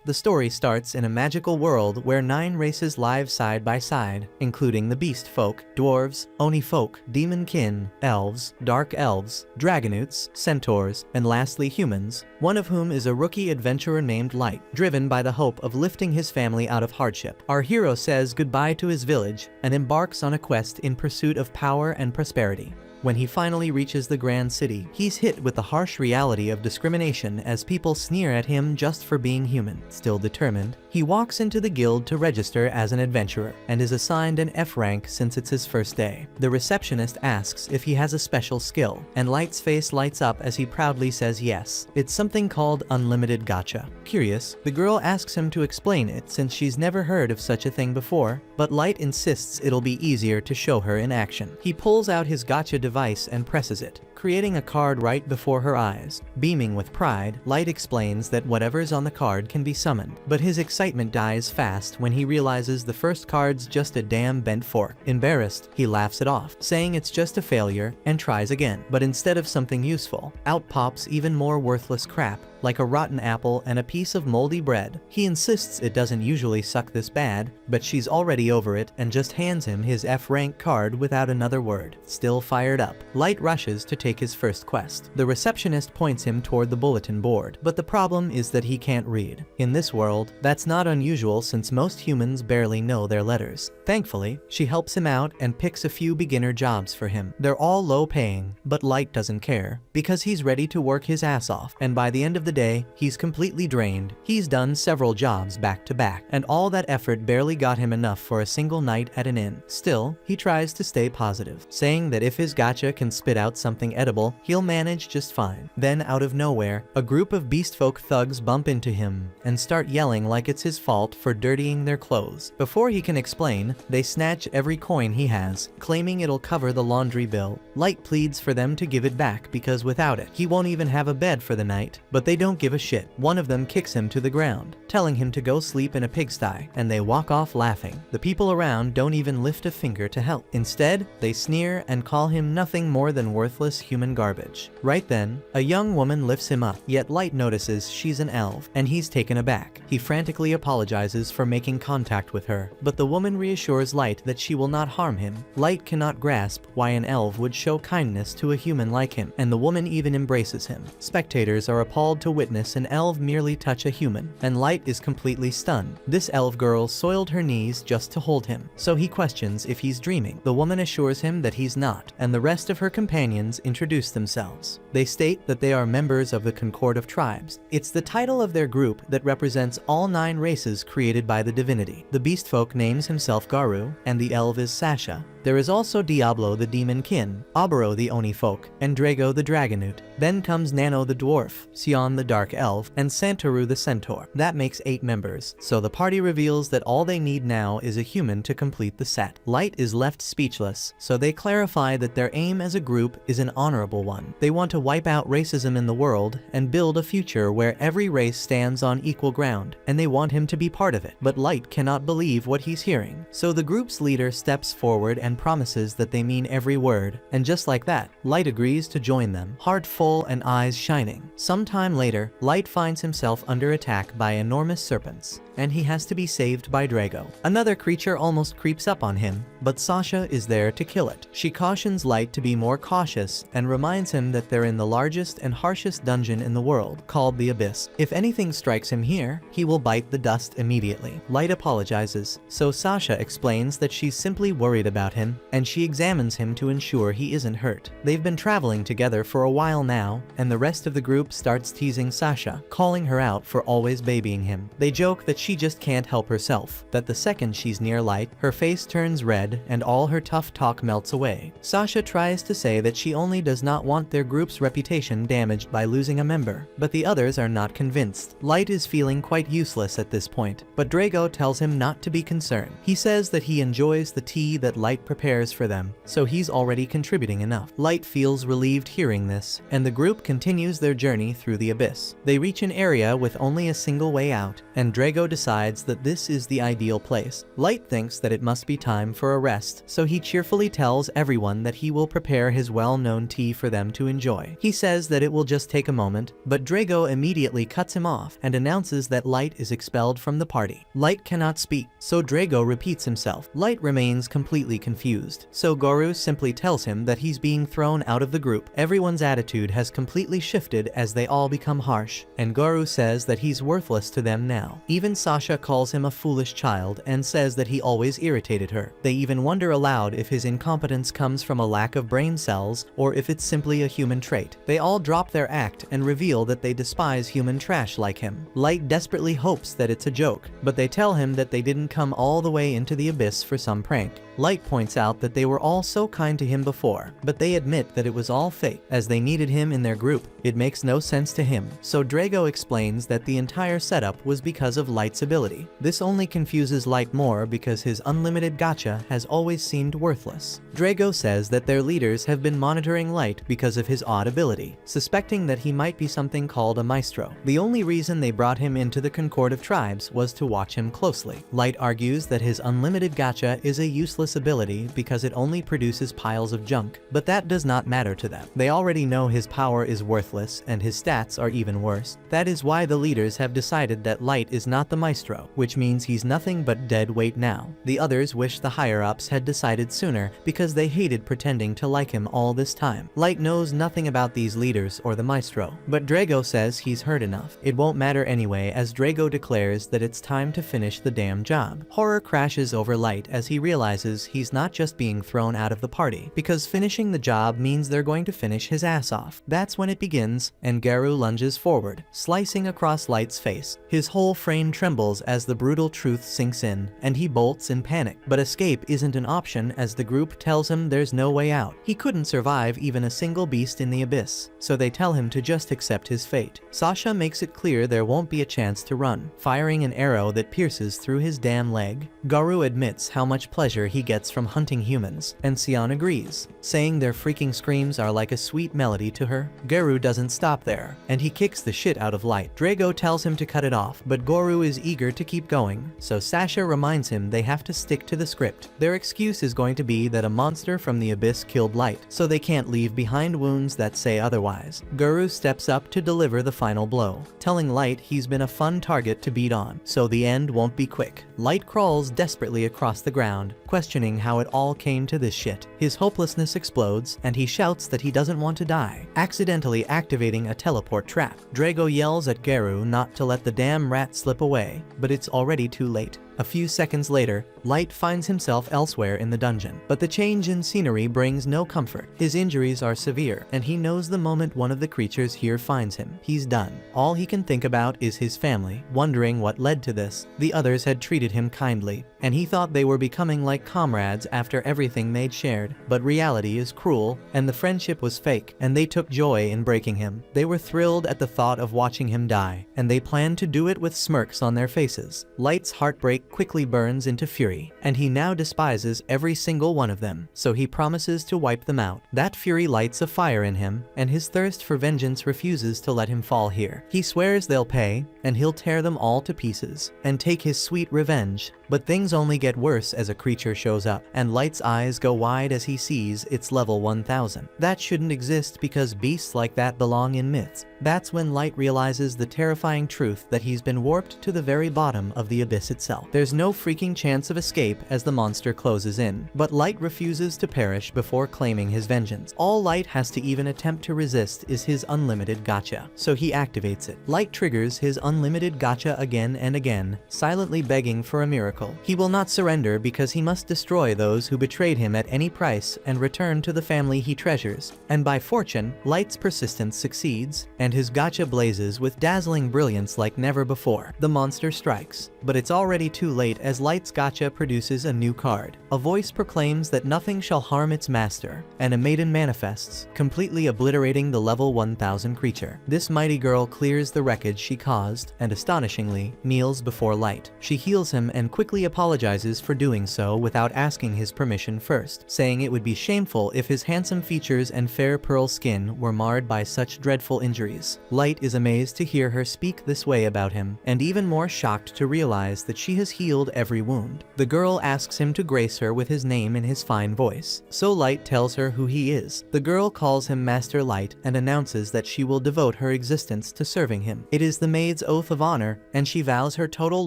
The story starts in a magical world where 9 races live side by side, including the beast folk, dwarves, oni folk, demonkin, elves, dark elves, dragonutes, centaurs, and lastly humans, one of whom is a rookie adventurer named Light, driven by the hope of lifting his family out of hardship. Our hero says goodbye to his village and embarks on a quest in pursuit of power and prosperity. When he finally reaches the Grand City, he's hit with the harsh reality of discrimination as people sneer at him just for being human. Still determined, he walks into the guild to register as an adventurer, and is assigned an F rank since it's his first day. The receptionist asks if he has a special skill, and Light's face lights up as he proudly says yes. It's something called unlimited gacha. Curious, the girl asks him to explain it since she's never heard of such a thing before, but Light insists it'll be easier to show her in action. He pulls out his gacha device and presses it, creating a card right before her eyes. Beaming with pride, Light explains that whatever's on the card can be summoned, but his excitement dies fast when he realizes the first card's just a damn bent fork. Embarrassed, he laughs it off, saying it's just a failure, and tries again. But instead of something useful, out pops even more worthless crap, like a rotten apple and a piece of moldy bread. He insists it doesn't usually suck this bad, but she's already over it and just hands him his F rank card without another word. Still fired up, Light rushes to take his first quest. The receptionist points him toward the bulletin board, but the problem is that he can't read. In this world, that's not unusual since most humans barely know their letters. Thankfully, she helps him out and picks a few beginner jobs for him. They're all low paying, but Light doesn't care, because he's ready to work his ass off, and by the end of the day, he's completely drained. He's done several jobs back to back, and all that effort barely got him enough for a single night at an inn. Still, he tries to stay positive, saying that if his gacha can spit out something edible, he'll manage just fine. Then out of nowhere, a group of beastfolk thugs bump into him and start yelling like it's his fault for dirtying their clothes. Before he can explain, they snatch every coin he has, claiming it'll cover the laundry bill. Light pleads for them to give it back because without it, he won't even have a bed for the night, but they don't give a shit. One of them kicks him to the ground, telling him to go sleep in a pigsty, and they walk off laughing. The people around don't even lift a finger to help. Instead, they sneer and call him nothing more than worthless human garbage. Right then, a young woman lifts him up, yet Light notices she's an elf, and he's taken aback. He frantically apologizes for making contact with her, but the woman reassures Light that she will not harm him. Light cannot grasp why an elf would show kindness to a human like him, and the woman even embraces him. Spectators are appalled to witness an elf merely touch a human, and Light is completely stunned. This elf girl soiled her knees just to hold him, so he questions if he's dreaming. The woman assures him that he's not, and the rest of her companions introduce themselves. They state that they are members of the Concord of Tribes. It's the title of their group that represents all 9 races created by the divinity. The beastfolk names himself Garu, and the elf is Sasha. There is also Diablo the Demonkin, Oboro the Oni folk, and Drago the Dragonute. Then comes Nano the Dwarf, Sion the Dark Elf, and Santoru the Centaur. That makes 8 members, so the party reveals that all they need now is a human to complete the set. Light is left speechless, so they clarify that their aim as a group is an honorable one. They want to wipe out racism in the world and build a future where every race stands on equal ground, and they want him to be part of it. But Light cannot believe what he's hearing, so the group's leader steps forward and promises that they mean every word, and just like that, Light agrees to join them, heart full and eyes shining. Sometime later, Light finds himself under attack by enormous serpents, and he has to be saved by Drago. Another creature almost creeps up on him, but Sasha is there to kill it. She cautions Light to be more cautious and reminds him that they're in the largest and harshest dungeon in the world, called the Abyss. If anything strikes him here, he will bite the dust immediately. Light apologizes, so Sasha explains that she's simply worried about him, and she examines him to ensure he isn't hurt. They've been traveling together for a while now, and the rest of the group starts teasing Sasha, calling her out for always babying him. They joke that she just can't help herself, that the second she's near Light, her face turns red and all her tough talk melts away. Sasha tries to say that she only does not want their group's reputation damaged by losing a member, but the others are not convinced. Light is feeling quite useless at this point, but Drago tells him not to be concerned. He says that he enjoys the tea that Light prepares for them, so he's already contributing enough. Light feels relieved hearing this, and the group continues their journey through the abyss. They reach an area with only a single way out, and Drago decides that this is the ideal place. Light thinks that it must be time for a rest, so he cheerfully tells everyone that he will prepare his well-known tea for them to enjoy. He says that it will just take a moment, but Drago immediately cuts him off and announces that Light is expelled from the party. Light cannot speak, so Drago repeats himself. Light remains completely confused, so Goru simply tells him that he's being thrown out of the group. Everyone's attitude has completely shifted as they all become harsh, and Goru says that he's worthless to them now. Even Sasha calls him a foolish child and says that he always irritated her. They even wonder aloud if his incompetence comes from a lack of brain cells or if it's simply a human trait. They all drop their act and reveal that they despise human trash like him. Light desperately hopes that it's a joke, but they tell him that they didn't come all the way into the abyss for some prank. Light points out that they were all so kind to him before, but they admit that it was all fake, as they needed him in their group. It makes no sense to him, so Drago explains that the entire setup was because of Light's ability. This only confuses Light more because his unlimited gacha has always seemed worthless. Drago says that their leaders have been monitoring Light because of his odd ability, suspecting that he might be something called a maestro. The only reason they brought him into the Concord of Tribes was to watch him closely. Light argues that his unlimited gacha is a useless ability because it only produces piles of junk, but that does not matter to them. They already know his power is worthless and his stats are even worse. That is why the leaders have decided that Light is not the maestro, which means he's nothing but dead weight now. The others wish the higher-ups had decided sooner because they hated pretending to like him all this time. Light knows nothing about these leaders or the maestro, but Drago says he's heard enough. It won't matter anyway, as Drago declares that it's time to finish the damn job. Horror crashes over Light as he realizes he's not just being thrown out of the party, because finishing the job means they're going to finish his ass off. That's when it begins, and Garu lunges forward, slicing across Light's face. His whole frame trembles as the brutal truth sinks in, and he bolts in panic. But escape isn't an option as the group tells him there's no way out. He couldn't survive even a single beast in the abyss, so they tell him to just accept his fate. Sasha makes it clear there won't be a chance to run, firing an arrow that pierces through his damn leg. Garu admits how much pleasure he gets from hunting humans, and Sion agrees, saying their freaking screams are like a sweet melody to her. Garu doesn't stop there, and he kicks the shit out of Light. Drago tells him to cut it off, but Goru is eager to keep going, so Sasha reminds him they have to stick to the script. Their excuse is going to be that a monster from the abyss killed Light, so they can't leave behind wounds that say otherwise. Garu steps up to deliver the final blow, telling Light he's been a fun target to beat on, so the end won't be quick. Light crawls desperately across the ground, questioning how it all came to this shit. His hopelessness explodes, and he shouts that he doesn't want to die, accidentally activating a teleport trap. Drago yells at Garu not to let the damn rat slip away, but it's already too late. A few seconds later, Light finds himself elsewhere in the dungeon, but the change in scenery brings no comfort. His injuries are severe, and he knows the moment one of the creatures here finds him, he's done. All he can think about is his family, wondering what led to this. The others had treated him kindly, and he thought they were becoming like comrades after everything they'd shared. But reality is cruel, and the friendship was fake, and they took joy in breaking him. They were thrilled at the thought of watching him die, and they planned to do it with smirks on their faces. Light's heartbreak quickly burns into fury, and he now despises every single one of them, so he promises to wipe them out. That fury lights a fire in him, and his thirst for vengeance refuses to let him fall here. He swears they'll pay, and he'll tear them all to pieces, and take his sweet revenge. But things only get worse as a creature shows up, and Light's eyes go wide as he sees it's level 1000. That shouldn't exist because beasts like that belong in myths. That's when Light realizes the terrifying truth that he's been warped to the very bottom of the abyss itself. There's no freaking chance of escape as the monster closes in, but Light refuses to perish before claiming his vengeance. All Light has to even attempt to resist is his unlimited gacha, so he activates it. Light triggers his unlimited gacha again and again, silently begging for a miracle. He will not surrender because he must destroy those who betrayed him at any price and return to the family he treasures. And by fortune, Light's persistence succeeds, and his gacha blazes with dazzling brilliance like never before. The monster strikes, but it's already too late as Light's gacha produces a new card. A voice proclaims that nothing shall harm its master, and a maiden manifests, completely obliterating the level 1000 creature. This mighty girl clears the wreckage she caused, and astonishingly, kneels before Light. She heals him and quickly apologizes for doing so without without asking his permission first, saying it would be shameful if his handsome features and fair pearl skin were marred by such dreadful injuries. Light is amazed to hear her speak this way about him, and even more shocked to realize that she has healed every wound. The girl asks him to grace her with his name in his fine voice, so Light tells her who he is. The girl calls him Master Light and announces that she will devote her existence to serving him. It is the maid's oath of honor, and she vows her total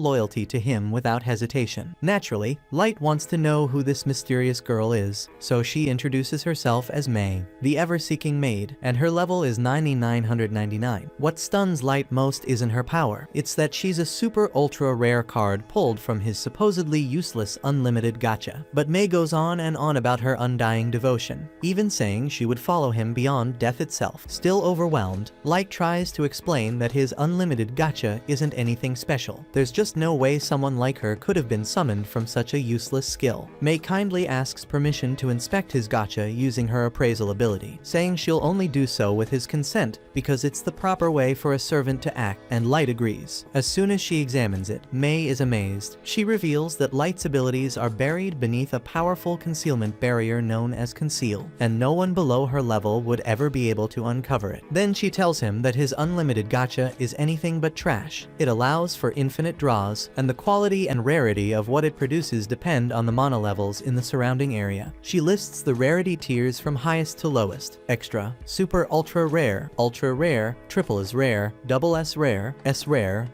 loyalty to him without hesitation. Naturally, Light wants to know who this mysterious girl is, so she introduces herself as May, the ever-seeking maid, and her level is 9999. What stuns Light most isn't her power, it's that she's a super ultra rare card pulled from his supposedly useless unlimited gacha. But May goes on and on about her undying devotion, even saying she would follow him beyond death itself. Still overwhelmed, Light tries to explain that his unlimited gacha isn't anything special. There's just no way someone like her could have been summoned from such a useless skill. May kindly asks permission to inspect his gacha using her appraisal ability, saying she'll only do so with his consent because it's the proper way for a servant to act, and Light agrees. As soon as she examines it, May is amazed. She reveals that Light's abilities are buried beneath a powerful concealment barrier known as Conceal, and no one below her level would ever be able to uncover it. Then she tells him that his unlimited gacha is anything but trash. It allows for infinite draws, and the quality and rarity of what it produces depend on the mana levels in the surrounding area. She lists the rarity tiers from highest to lowest: extra, super ultra rare, triple is rare, double S rare,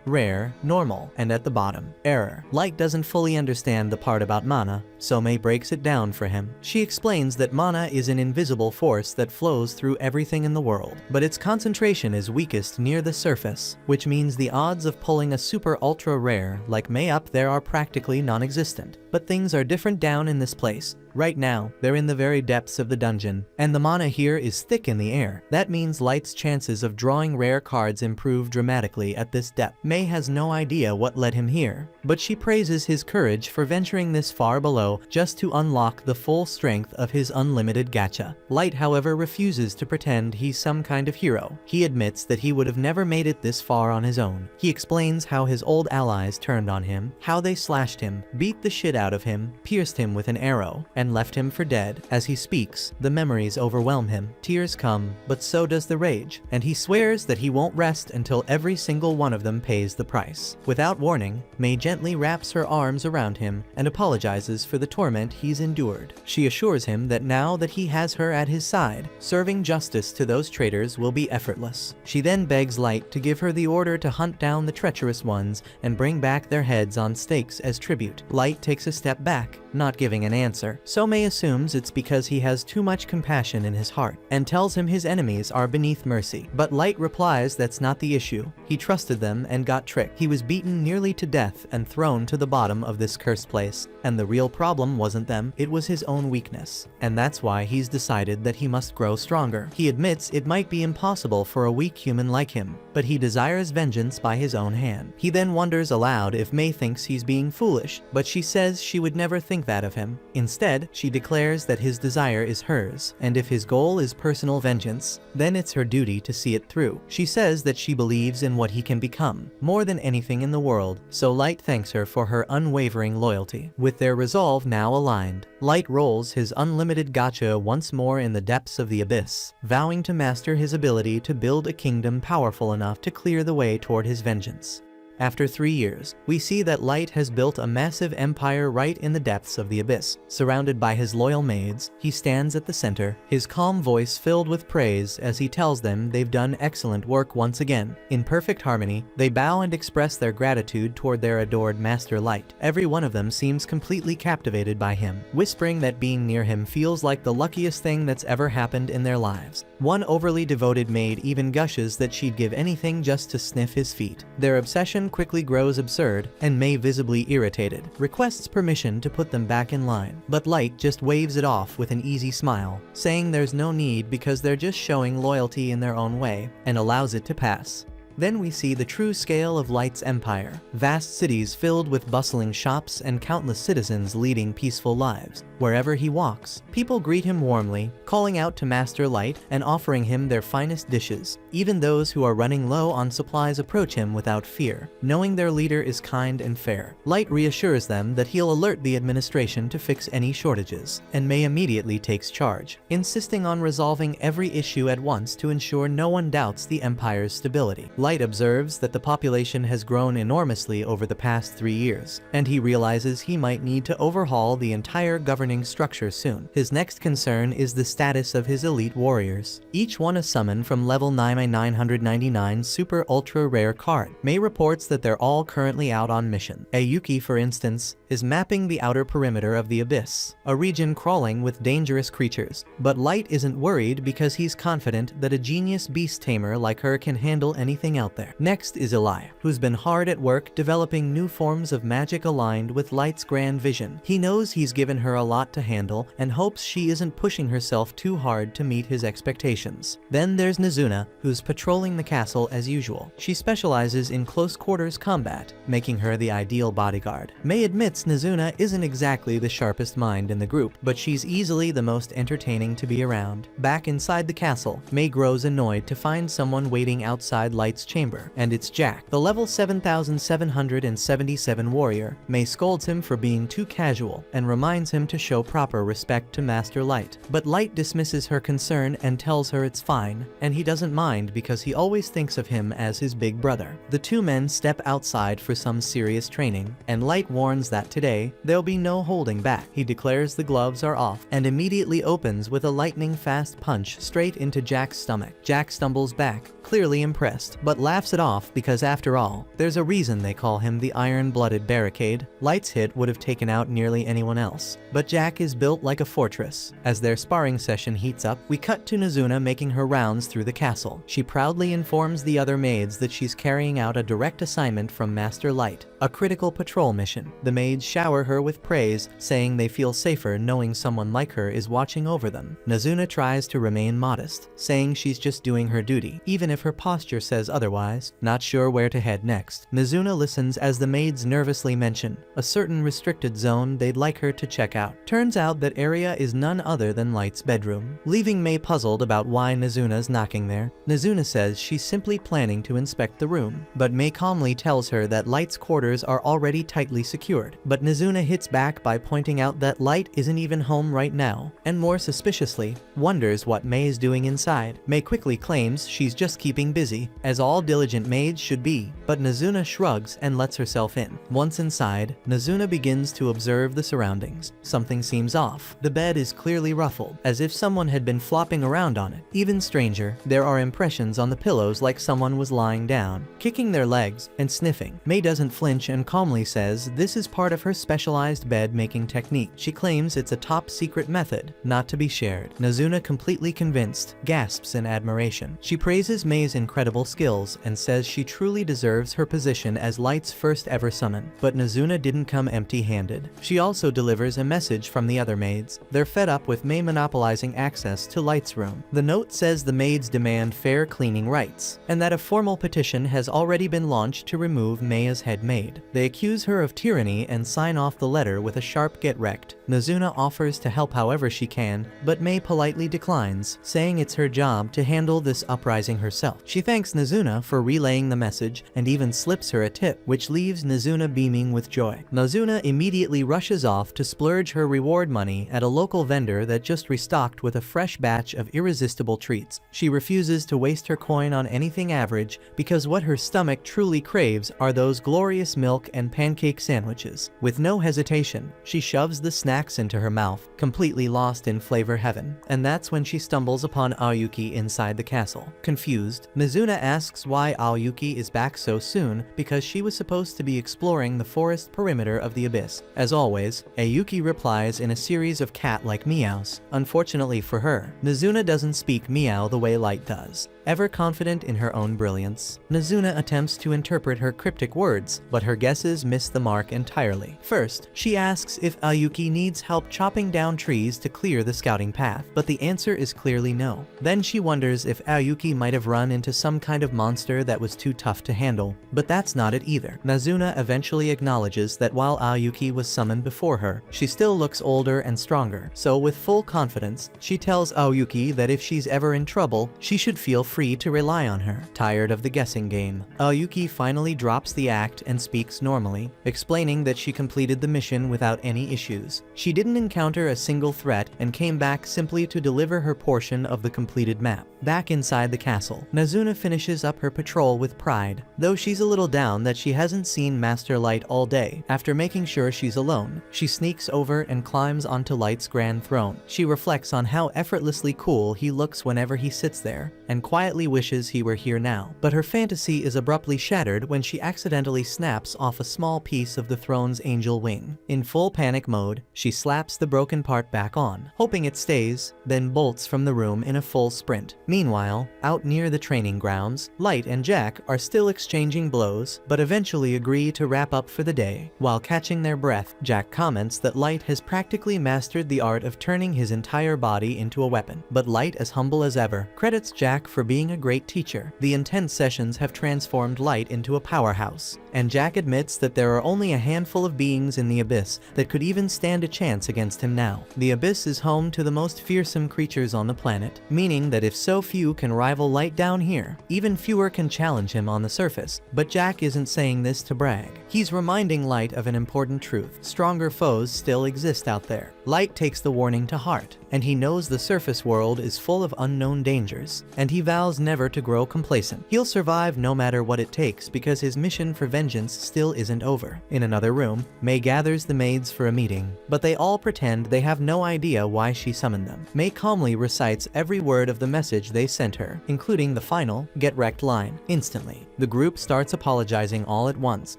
rare, normal, and at the bottom, error. Light doesn't fully understand the part about mana, so May breaks it down for him. She explains that mana is an invisible force that flows through everything in the world, but its concentration is weakest near the surface, which means the odds of pulling a super ultra rare like May up there are practically non-existent. But things are different down in this place. Right now, they're in the very depths of the dungeon, and the mana here is thick in the air. That means Light's chances of drawing rare cards improve dramatically at this depth. May has no idea what led him here, but she praises his courage for venturing this far below just to unlock the full strength of his unlimited gacha. Light, however, refuses to pretend he's some kind of hero. He admits that he would have never made it this far on his own. He explains how his old allies turned on him, how they slashed him, beat the shit out of him, pierced him with an arrow, and left him for dead. As he speaks, the memories overwhelm him. Tears come, but so does the rage, and he swears that he won't rest until every single one of them pays the price. Without warning, May gently wraps her arms around him and apologizes for the torment he's endured. She assures him that now that he has her at his side, serving justice to those traitors will be effortless. She then begs Light to give her the order to hunt down the treacherous ones and bring back their heads on stakes as tribute. Light takes a step back, not giving an answer. So May assumes it's because he has too much compassion in his heart, and tells him his enemies are beneath mercy. But Light replies that's not the issue. He trusted them and got tricked. He was beaten nearly to death and thrown to the bottom of this cursed place, and the real problem wasn't them, it was his own weakness. And that's why he's decided that he must grow stronger. He admits it might be impossible for a weak human like him, but he desires vengeance by his own hand. He then wonders aloud if May thinks he's being foolish, but she says she would never think that of him. Instead, she declares that his desire is hers, and if his goal is personal vengeance, then it's her duty to see it through. She says that she believes in what he can become, more than anything in the world, so Light thanks her for her unwavering loyalty. With their resolve now aligned, Light rolls his unlimited gacha once more in the depths of the abyss, vowing to master his ability to build a kingdom powerful enough to clear the way toward his vengeance. After 3 years, we see that Light has built a massive empire right in the depths of the abyss. Surrounded by his loyal maids, he stands at the center, his calm voice filled with praise as he tells them they've done excellent work once again. In perfect harmony, they bow and express their gratitude toward their adored Master Light. Every one of them seems completely captivated by him, whispering that being near him feels like the luckiest thing that's ever happened in their lives. One overly devoted maid even gushes that she'd give anything just to sniff his feet. Their obsession quickly grows absurd, and May, visibly irritated, requests permission to put them back in line. But Light just waves it off with an easy smile, saying there's no need because they're just showing loyalty in their own way, and allows it to pass. Then we see the true scale of Light's empire. Vast cities filled with bustling shops and countless citizens leading peaceful lives. Wherever he walks, people greet him warmly, calling out to Master Light and offering him their finest dishes. Even those who are running low on supplies approach him without fear, knowing their leader is kind and fair. Light reassures them that he'll alert the administration to fix any shortages, and May immediately takes charge, insisting on resolving every issue at once to ensure no one doubts the Empire's stability. Light observes that the population has grown enormously over the past 3 years, and he realizes he might need to overhaul the entire governing structure soon. His next concern is the status of his elite warriors, each one a summon from level 999 super ultra rare card. May reports that they're all currently out on mission. Ayuki, for instance, is mapping the outer perimeter of the Abyss, a region crawling with dangerous creatures. But Light isn't worried because he's confident that a genius beast tamer like her can handle anything out there. Next is Eli, who's been hard at work developing new forms of magic aligned with Light's grand vision. He knows he's given her a lot to handle and hopes she isn't pushing herself too hard to meet his expectations. Then there's Nazuna, who's patrolling the castle as usual. She specializes in close quarters combat, making her the ideal bodyguard. May admits Nazuna isn't exactly the sharpest mind in the group, but she's easily the most entertaining to be around. Back inside the castle, May grows annoyed to find someone waiting outside Light's chamber, and it's Jack, the level 7777 warrior. May scolds him for being too casual and reminds him to show proper respect to Master Light. But Light dismisses her concern and tells her it's fine, and he doesn't mind because he always thinks of him as his big brother. The two men step outside for some serious training, and Light warns that today there'll be no holding back. He declares the gloves are off and immediately opens with a lightning-fast punch straight into Jack's stomach. Jack stumbles back, clearly impressed, but laughs it off because after all, there's a reason they call him the Iron-Blooded Barricade. Light's hit would have taken out nearly anyone else, but Jack is built like a fortress. As their sparring session heats up, we cut to Nazuna making her rounds through the castle. She proudly informs the other maids that she's carrying out a direct assignment from Master Light, a critical patrol mission. The maids shower her with praise, saying they feel safer knowing someone like her is watching over them. Nazuna tries to remain modest, saying she's just doing her duty, even if her posture says otherwise. Not sure where to head next, Nazuna listens as the maids nervously mention a certain restricted zone they'd like her to check out. Turns out that area is none other than Light's bedroom, leaving May puzzled about why Nazuna's knocking there. Nazuna says she's simply planning to inspect the room, but May calmly tells her that Light's quarters are already tightly secured. But Nazuna hits back by pointing out that Light isn't even home right now, and more suspiciously, wonders what May is doing inside. May quickly claims she's just keeping busy, as all diligent maids should be, but Nazuna shrugs and lets herself in. Once inside, Nazuna begins to observe the surroundings. Something seems off. The bed is clearly ruffled, as if someone had been flopping around on it. Even stranger, there are impressions on the pillows like someone was lying down, kicking their legs, and sniffing. May doesn't flinch and calmly says this is part of her specialized bed-making technique. She claims it's a top-secret method, not to be shared. Nazuna, completely convinced, gasps in admiration. She praises May's incredible skills and says she truly deserves her position as Light's first ever summon. But Nazuna didn't come empty-handed. She also delivers a message from the other maids. They're fed up with May monopolizing access to Light's room. The note says the maids demand fair cleaning rights, and that a formal petition has already been launched to remove May as head maid. They accuse her of tyranny and sign off the letter with a sharp "get wrecked." Nazuna offers to help however she can, but May politely declines, saying it's her job to handle this uprising herself. She thanks Nazuna for relaying the message and even slips her a tip, which leaves Nazuna beaming with joy. Nazuna immediately rushes off to splurge her reward money at a local vendor that just restocked with a fresh batch of irresistible treats. She refuses to waste her coin on anything average because what her stomach truly craves are those glorious milk and pancake sandwiches. With no hesitation, she shoves the snacks into her mouth, completely lost in flavor heaven. And that's when she stumbles upon Aoyuki inside the castle. Confused, Nazuna asks why Aoyuki is back so soon because she was supposed to be exploring the forest perimeter of the Abyss. As always, Aoyuki replies in a series of cat-like meows. Unfortunately for her, Nazuna doesn't speak meow the way Light does. Ever confident in her own brilliance, Nazuna attempts to interpret her cryptic words, but her guesses miss the mark entirely. First, she asks if Aoyuki needs help chopping down trees to clear the scouting path, but the answer is clearly no. Then she wonders if Aoyuki might have run into some kind of monster that was too tough to handle, but that's not it either. Nazuna eventually acknowledges that while Aoyuki was summoned before her, she still looks older and stronger, so with full confidence, she tells Aoyuki that if she's ever in trouble, she should feel free to rely on her. Tired of the guessing game, Aoyuki finally drops the act and speaks normally, explaining that she completed the mission without any issues. She didn't encounter a single threat and came back simply to deliver her portion of the completed map. Back inside the castle, Nazuna finishes up her patrol with pride, though she's a little down that she hasn't seen Master Light all day. After making sure she's alone, she sneaks over and climbs onto Light's grand throne. She reflects on how effortlessly cool he looks whenever he sits there, and quietly wishes he were here now. But her fantasy is abruptly shattered when she accidentally snaps off a small piece of the throne's angel wing. In full panic mode, she slaps the broken part back on, hoping it stays, then bolts from the room in a full sprint. Meanwhile, out near the training grounds, Light and Jack are still exchanging blows, but eventually agree to wrap up for the day. While catching their breath, Jack comments that Light has practically mastered the art of turning his entire body into a weapon. But Light, as humble as ever, credits Jack for being a great teacher. The intense sessions have transformed Light into a powerhouse, and Jack admits that there are only a handful of beings in the Abyss that could even stand a chance against him now. The Abyss is home to the most fearsome creatures on the planet, meaning that if so few can rival Light down here, even fewer can challenge him on the surface. But Jack isn't saying this to brag. He's reminding Light of an important truth: stronger foes still exist out there. Light takes the warning to heart, and he knows the surface world is full of unknown dangers, and he vows never to grow complacent. He'll survive no matter what it takes because his mission for vengeance still isn't over. In another room, May gathers the maids for a meeting, but they all pretend they have no idea why she summoned them. May calmly recites every word of the message they sent her, including the final, "Get wrecked" line. Instantly, the group starts apologizing all at once.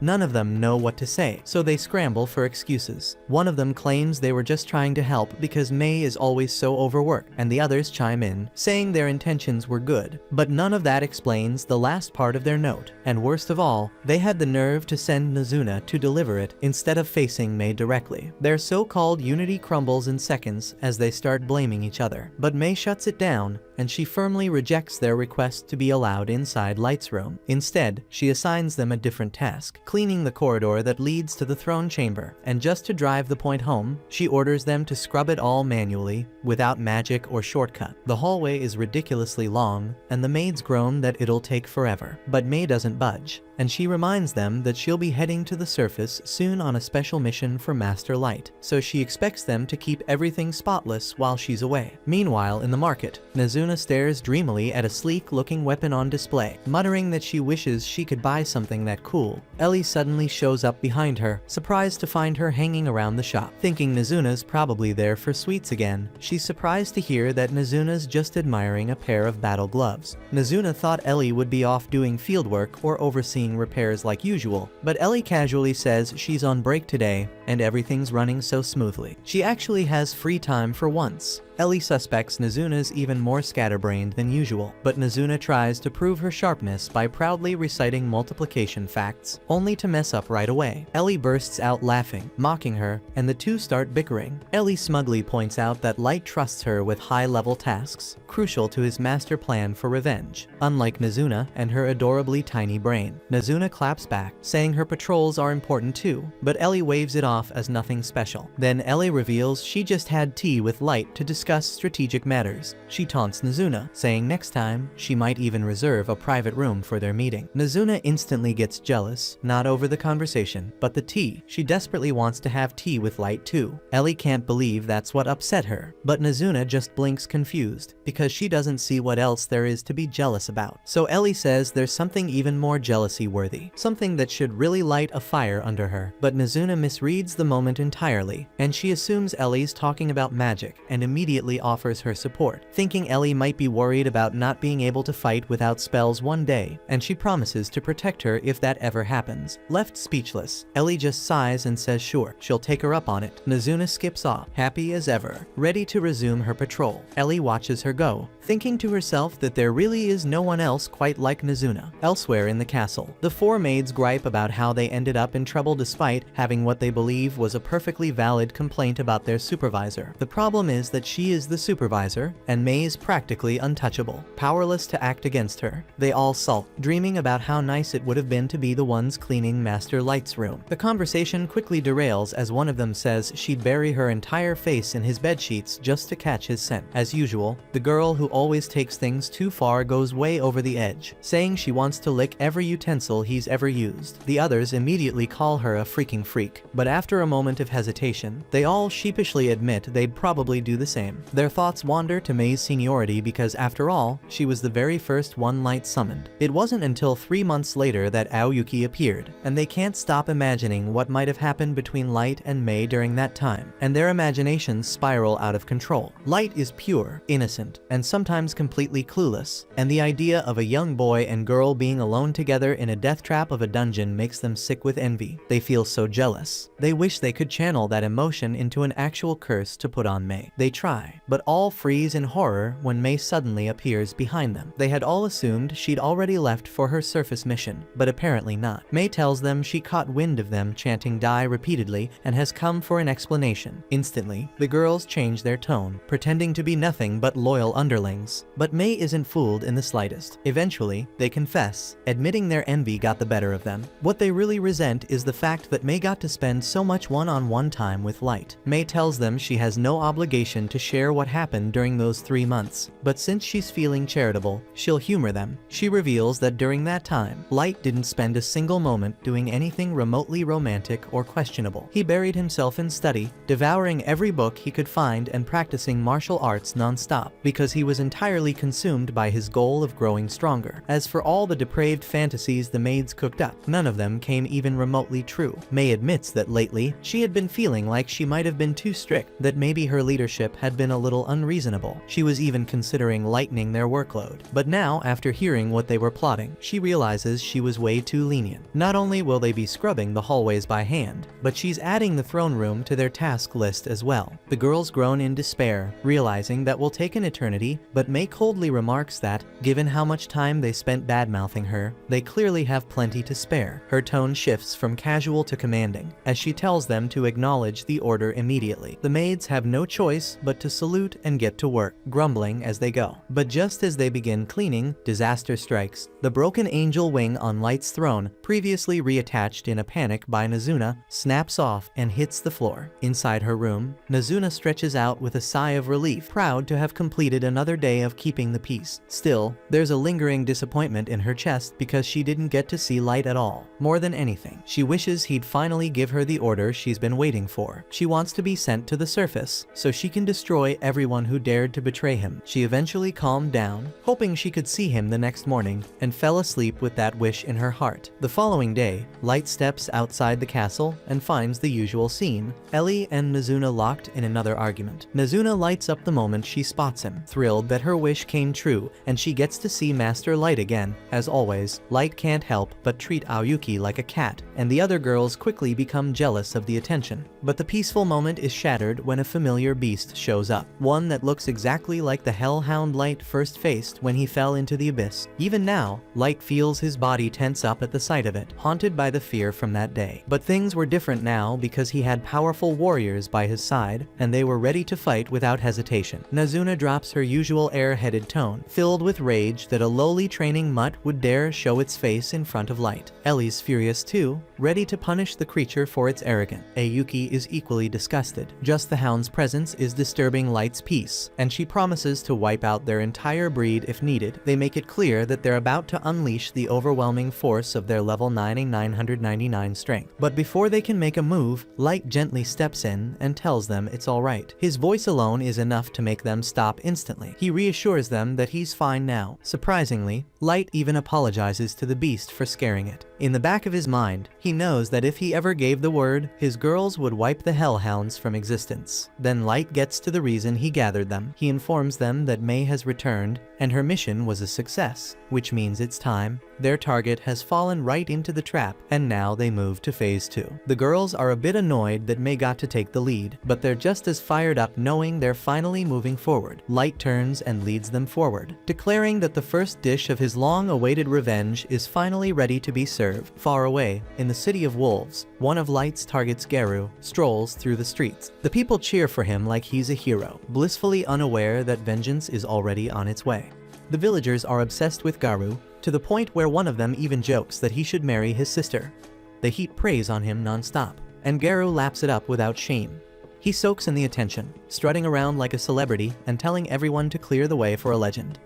None of them know what to say, so they scramble for excuses. One of them claims they were just trying to help because May is always so overworked, and the others chime in, saying their intentions were good. But none of that explains the last part of their note, and worst of all, they had the nerve to send Nazuna to deliver it instead of facing May directly. Their so-called unity crumbles in seconds as they start blaming each other. But May shuts it down, and she firmly rejects their request to be allowed inside Light's room. Instead, she assigns them a different task: cleaning the corridor that leads to the throne chamber. And just to drive the point home, she orders them to scrub it all manually, without magic or shortcut. The hallway is ridiculously long, and the maids groan that it'll take forever. But May doesn't budge, and she reminds them that she'll be heading to the surface soon on a special mission for Master Light, so she expects them to keep everything spotless while she's away. Meanwhile, in the market, Nazuna stares dreamily at a sleek-looking weapon on display, muttering that she wishes she could buy something that cool. Ellie suddenly shows up behind her, surprised to find her hanging around the shop. Thinking Nazuna's probably there for sweets again, she's surprised to hear that Nazuna's just admiring a pair of battle gloves. Nazuna thought Ellie would be off doing fieldwork or overseeing repairs like usual, but Ellie casually says she's on break today and everything's running so smoothly. She actually has free time for once. Ellie suspects Nazuna's even more scatterbrained than usual, but Nazuna tries to prove her sharpness by proudly reciting multiplication facts, only to mess up right away. Ellie bursts out laughing, mocking her, and the two start bickering. Ellie smugly points out that Light trusts her with high-level tasks, crucial to his master plan for revenge, unlike Nazuna and her adorably tiny brain. Nazuna claps back, saying her patrols are important too, but Ellie waves it off as nothing special. Then Ellie reveals she just had tea with Light to discuss strategic matters. She taunts Nazuna, saying next time she might even reserve a private room for their meeting. Nazuna instantly gets jealous, not over the conversation, but the tea. She desperately wants to have tea with Light too. Ellie can't believe that's what upset her, but Nazuna just blinks confused, because she doesn't see what else there is to be jealous about. So Ellie says there's something even more jealousy worthy, something that should really light a fire under her. But Nazuna misreads the moment entirely, and she assumes Ellie's talking about magic, and immediately offers her support, thinking Ellie might be worried about not being able to fight without spells one day, and she promises to protect her if that ever happens. Left speechless, Ellie just sighs and says sure, she'll take her up on it. Nazuna skips off, happy as ever, ready to resume her patrol. Ellie watches her go, thinking to herself that there really is no one else quite like Nazuna. Elsewhere in the castle, the four maids gripe about how they ended up in trouble despite having what they believe was a perfectly valid complaint about their supervisor. The problem is that she is the supervisor, and May is practically untouchable, powerless to act against her. They all sulk, dreaming about how nice it would have been to be the ones cleaning Master Light's room. The conversation quickly derails as one of them says she'd bury her entire face in his bedsheets just to catch his scent. As usual, the girls girl who always takes things too far goes way over the edge, saying she wants to lick every utensil he's ever used. The others immediately call her a freaking freak, but after a moment of hesitation, they all sheepishly admit they'd probably do the same. Their thoughts wander to Mei's seniority because after all, she was the very first one Light summoned. It wasn't until 3 months later that Aoyuki appeared, and they can't stop imagining what might have happened between Light and Mei during that time, and their imaginations spiral out of control. Light is pure, innocent, and sometimes completely clueless, and the idea of a young boy and girl being alone together in a death trap of a dungeon makes them sick with envy. They feel so jealous. They wish they could channel that emotion into an actual curse to put on Mei. They try, but all freeze in horror when Mei suddenly appears behind them. They had all assumed she'd already left for her surface mission, but apparently not. Mei tells them she caught wind of them chanting "die" repeatedly and has come for an explanation. Instantly, the girls change their tone, pretending to be nothing but loyal underlings. But Mei isn't fooled in the slightest. Eventually, they confess, admitting their envy got the better of them. What they really resent is the fact that Mei got to spend so much one-on-one time with Light. Mei tells them she has no obligation to share what happened during those 3 months, but since she's feeling charitable, she'll humor them. She reveals that during that time, Light didn't spend a single moment doing anything remotely romantic or questionable. He buried himself in study, devouring every book he could find and practicing martial arts non-stop, because he was entirely consumed by his goal of growing stronger. As for all the depraved fantasies the maids cooked up, none of them came even remotely true. Mei admits that lately, she had been feeling like she might have been too strict, that maybe her leadership had been a little unreasonable. She was even considering lightening their workload. But now, after hearing what they were plotting, she realizes she was way too lenient. Not only will they be scrubbing the hallways by hand, but she's adding the throne room to their task list as well. The girls groan in despair, realizing that will take an eternity, but Mei coldly remarks that, given how much time they spent badmouthing her, they clearly have plenty to spare. Her tone shifts from casual to commanding, as she tells them to acknowledge the order immediately. The maids have no choice but to salute and get to work, grumbling as they go. But just as they begin cleaning, disaster strikes. The broken angel wing on Light's throne, previously reattached in a panic by Nazuna, snaps off and hits the floor. Inside her room, Nazuna stretches out with a sigh of relief, proud to have completed another day of keeping the peace. Still, there's a lingering disappointment in her chest because she didn't get to see Light at all. More than anything, she wishes he'd finally give her the order she's been waiting for. She wants to be sent to the surface, so she can destroy everyone who dared to betray him. She eventually calmed down, hoping she could see him the next morning, and fell asleep with that wish in her heart. The following day, Light steps outside the castle and finds the usual scene, Ellie and Nazuna locked in another argument. Nazuna lights up the moment she spots him, thrilled that her wish came true, and she gets to see Master Light again. As always, Light can't help but treat Aoyuki like a cat, and the other girls quickly become jealous of the attention. But the peaceful moment is shattered when a familiar beast shows up, one that looks exactly like the hellhound Light first faced when he fell into the abyss. Even now, Light feels his body tense up at the sight of it, haunted by the fear from that day. But things were different now because he had powerful warriors by his side, and they were ready to fight without hesitation. Nazuna drops her usual air-headed tone, filled with rage that a lowly training mutt would dare show its face in front of Light. Ellie's furious too, ready to punish the creature for its arrogance. Aoyuki is equally disgusted. Just the hound's presence is disturbing Light's peace, and she promises to wipe out their entire breed if needed. They make it clear that they're about to unleash the overwhelming force of their level 999 strength. But before they can make a move, Light gently steps in and tells them it's alright. His voice alone is enough to make them stop instantly. He reassures them that he's fine now. Surprisingly, Light even apologizes to the beast for scaring it. In the back of his mind, he knows that if he ever gave the word, his girls would wipe the hellhounds from existence. Then Light gets to the reason he gathered them. He informs them that Mei has returned, and her mission was a success, which means it's time. Their target has fallen right into the trap, and now they move to phase 2. The girls are a bit annoyed that Mei got to take the lead, but they're just as fired up knowing they're finally moving forward. Light turns and leads them forward, declaring that the first dish of his long-awaited revenge is finally ready to be served. Far away, in the City of Wolves, one of Light's targets, Garu, strolls through the streets. The people cheer for him like he's a hero, blissfully unaware that vengeance is already on its way. The villagers are obsessed with Garu, to the point where one of them even jokes that he should marry his sister. They heap praise on him non-stop, and Garu laps it up without shame. He soaks in the attention, strutting around like a celebrity and telling everyone to clear the way for a legend.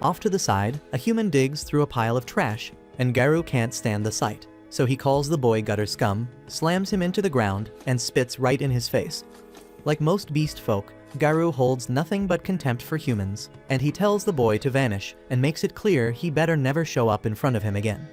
Off to the side, a human digs through a pile of trash, and Garou can't stand the sight, so he calls the boy gutter scum, slams him into the ground, and spits right in his face. Like most beast folk, Garou holds nothing but contempt for humans, and he tells the boy to vanish and makes it clear he better never show up in front of him again.